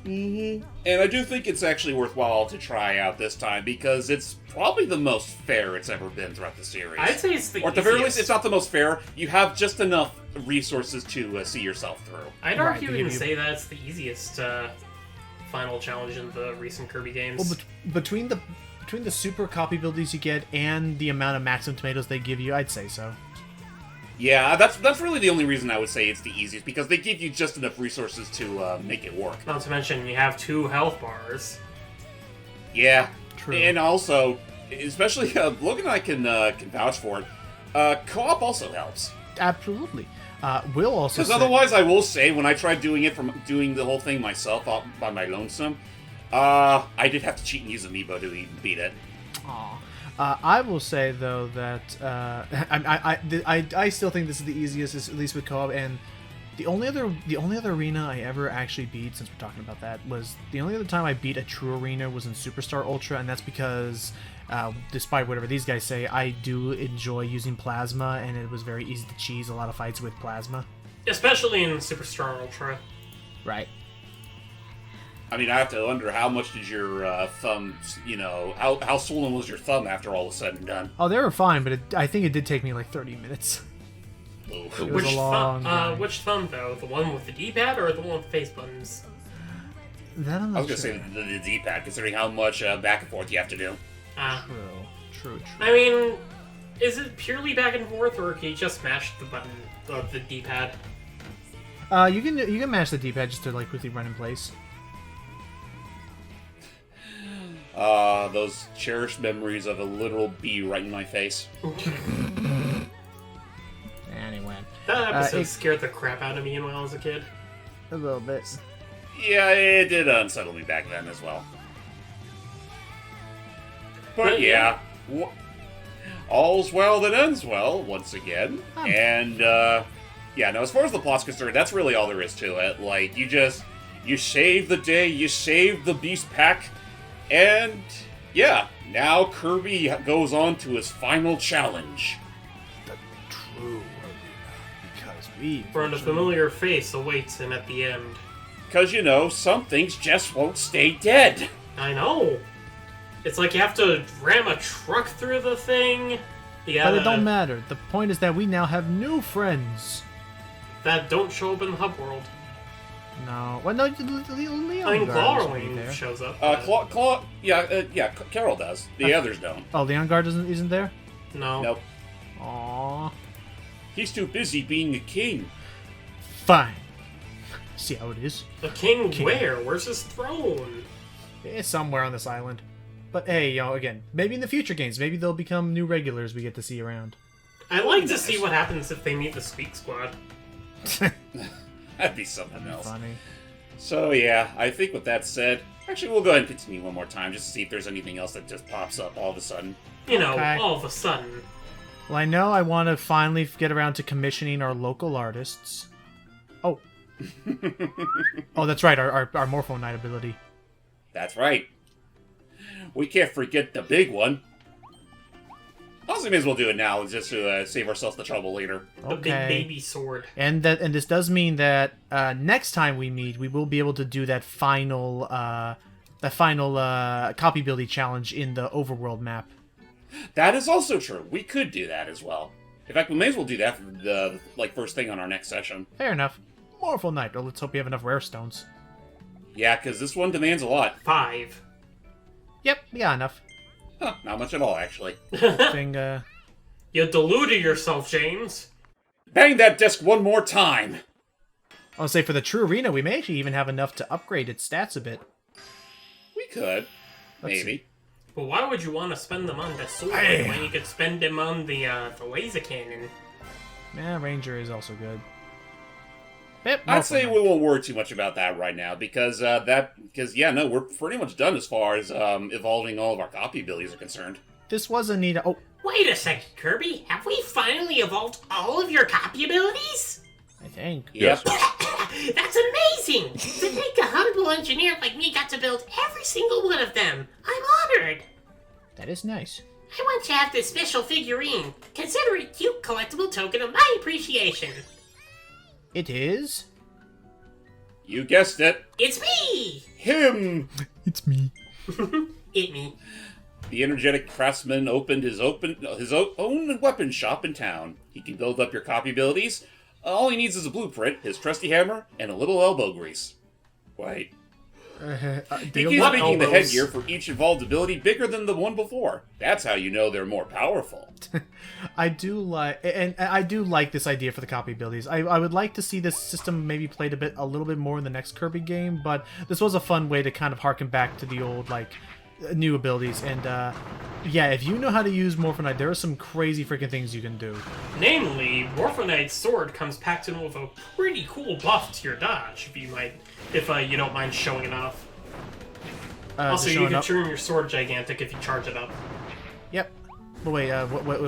And I do think it's actually worthwhile to try out this time because it's probably the most fair it's ever been throughout the series. I'd say it's the Or at the very least, easiest. it's not the most fair. You have just enough resources to see yourself through. I'd Right, argue they and give you- say that it's the easiest final challenge in the recent Kirby games. Well, between the super copy abilities you get and the amount of maximum tomatoes they give you, I'd say so. Yeah, that's really the only reason I would say it's the easiest, because they give you just enough resources to make it work. Not to mention, you have 2 health bars. Yeah. True. And also, especially, Logan and I can vouch for it, co-op also helps. Absolutely. Will also Because say, otherwise, I will say, when I tried doing the whole thing myself out by my lonesome, I did have to cheat and use Amiibo to even beat it. Aw. I will say though that I still think this is the easiest, at least with co-op. And the only other arena I ever actually beat, since we're talking about that, was the only other time I beat a true arena was in Superstar Ultra, and that's because, despite whatever these guys say, I do enjoy using plasma, and it was very easy to cheese a lot of fights with plasma. Especially in Superstar Ultra. Right. I mean, I have to wonder how much did your thumb, how swollen was your thumb after all was said and done? Oh, they were fine, but I think it did take me like 30 minutes. Oof. It was a long game. Which thumb, though? The one with the D-pad or the one with face buttons? That I'm I not was sure. gonna say the D-pad, considering how much back and forth you have to do. True. I mean, is it purely back and forth, or can you just mash the button, the D-pad? You can mash the D-pad just to like quickly run in place. Those cherished memories of a literal bee right in my face. Anyway, That episode it- scared the crap out of me when I was a kid. a little bit. Yeah, it did unsettle me back then as well. But yeah, all's well that ends well, once again. And, yeah, no, as far as the plot's concerned, that's really all there is to it. Like, you save the day, you save the beast pack, and, yeah, now Kirby goes on to his final challenge. True, because we. Where a familiar face awaits him at the end. Because, some things just won't stay dead. I know! It's like you have to ram a truck through the thing. But it don't matter. The point is that we now have new friends. That don't show up in the hub world. No, well, no, Leon. I mean, Guard is already Glorwing there. shows up. Carol does. The others don't. Oh, Leon Guard isn't there. No. Nope. Aww. He's too busy being a king. Fine. See how it is. The king where? Where's his throne? It's somewhere on this island. But hey, again, maybe in the future games, maybe they'll become new regulars we get to see around. I'd like to see what happens if they meet the Squeak Squad. That'd be something else. Funny. So yeah, I think with that said, actually we'll go ahead and continue one more time just to see if there's anything else that just pops up all of a sudden. You know, Okay. all of a sudden. Well, I know I want to finally get around to commissioning our local artists. Oh. Oh, that's right, our Morpho Knight ability. That's right. We can't forget the big one. Also, may as well do it now, just to save ourselves the trouble later. The big baby sword. And this does mean that next time we meet, we will be able to do that final copy building challenge in the overworld map. That is also true. We could do that as well. In fact, we may as well do that for the first thing on our next session. Fair enough. Morpho Knight. Well, let's hope we have enough rare stones. Yeah, because this one demands a lot. 5. Yep, we got enough. Huh, not much at all, actually. Thing, You deluded yourself, James. Bang that disc one more time! I'll say for the true arena, we may actually even have enough to upgrade its stats a bit. We could. Let's Maybe. But why would you want to spend them on the sword when you could spend them on the laser cannon? Yeah, Ranger is also good. Yep, I'd say we won't worry too much about that right now, because we're pretty much done as far as evolving all of our copy abilities are concerned. This was a neat... Oh, Wait a second, Kirby. Have we finally evolved all of your copy abilities? I think. Yep. That's amazing! To think a humble engineer like me got to build every single one of them. I'm honored. That is nice. I want to have this special figurine. Consider it a cute collectible token of my appreciation. It is? You guessed it. It's me! Him! It's me. It me. The energetic craftsman opened his own weapon shop in town. He can build up your copy abilities. All he needs is a blueprint, his trusty hammer, and a little elbow grease. Wait. He keeps making the headgear for each evolved ability bigger than the one before. That's how you know they're more powerful. I do like this idea for the copy abilities. I would like to see this system maybe played a little bit more in the next Kirby game, but this was a fun way to kind of harken back to the old new abilities. And yeah, if you know how to use Morpho Knight, there are some crazy freaking things you can do. Namely, Morpho Knight's sword comes packed in with a pretty cool buff to your dodge, if you don't mind showing it off. Also, you can turn your sword gigantic if you charge it up. Yep. But wait,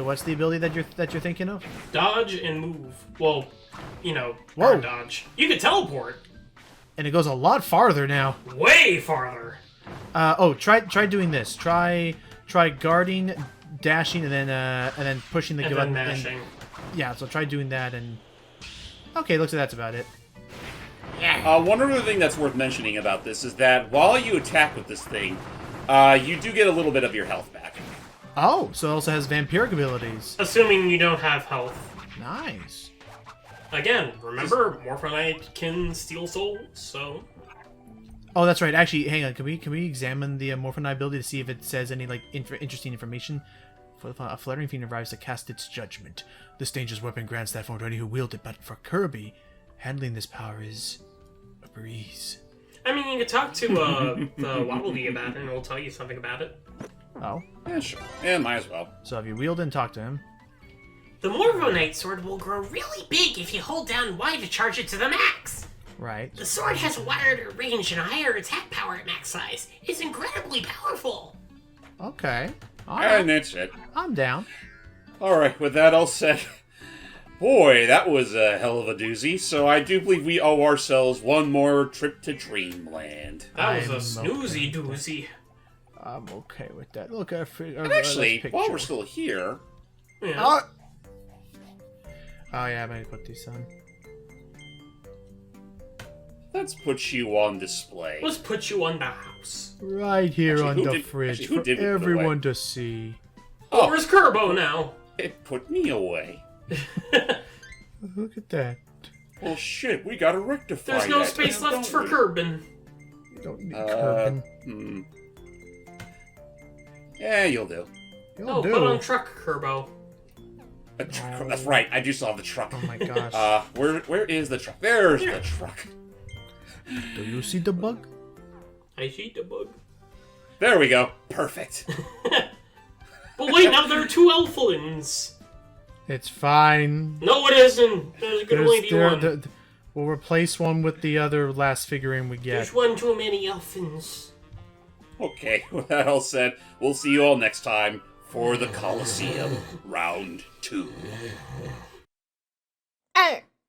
what's the ability that you're thinking of? Dodge and move. Well, Whoa. guard dodge. You can teleport. And it goes a lot farther now. Way farther. Try doing this. Try guarding, dashing, and then pushing the And then mashing. Yeah, so try doing that and... Okay, looks like that's about it. One other thing that's worth mentioning about this is that while you attack with this thing, you do get a little bit of your health back. Oh, so it also has vampiric abilities. Assuming you don't have health. Nice. Again, remember, Morpho Knight can steal souls, so... Oh, that's right. Actually, hang on. Can we examine the Morpho Knight ability to see if it says any interesting information? A fluttering fiend arrives to cast its judgment. This dangerous weapon grants that form to any who wield it, but for Kirby, handling this power is a breeze. I mean, you could talk to the Waddle-Dee about it, and it'll tell you something about it. Oh. Yeah, sure. Yeah, might as well. So if you wield and talk to him. The Morpho Knight sword will grow really big if you hold down Y to charge it to the max. Right. The sword has a wider range and a higher attack power at max size. It's incredibly powerful. Okay. All And right. that's it. I'm down. Alright, with that all said, boy, that was a hell of a doozy, so I do believe we owe ourselves one more trip to Dreamland. That was a snoozy doozy. I'm okay with that. Look, And actually, while we're still here... Yeah. Oh yeah, I might put these on. Let's put you on display. Let's put you on the house. Right here Actually, on who the did- fridge actually, who for did we put everyone away? to see. Oh, where's Kirbo now? It put me away. Look at that. Well, shit, we gotta rectify There's no that, space don't left for we? Kirbin. You don't need Kerbin. Yeah, you'll do. You'll Oh, do. put on truck, Kirbo. That's right, I do still have the truck. Oh my gosh. Where is the truck? There's the truck. Do you see the bug? I see the bug. There we go. Perfect. But wait, now there are 2 Elflins. It's fine. No, it isn't. There's going to only be one. We'll replace one with the other last figurine we get. There's one too many Elfins. Okay, with that all said, we'll see you all next time for the Coliseum Round 2.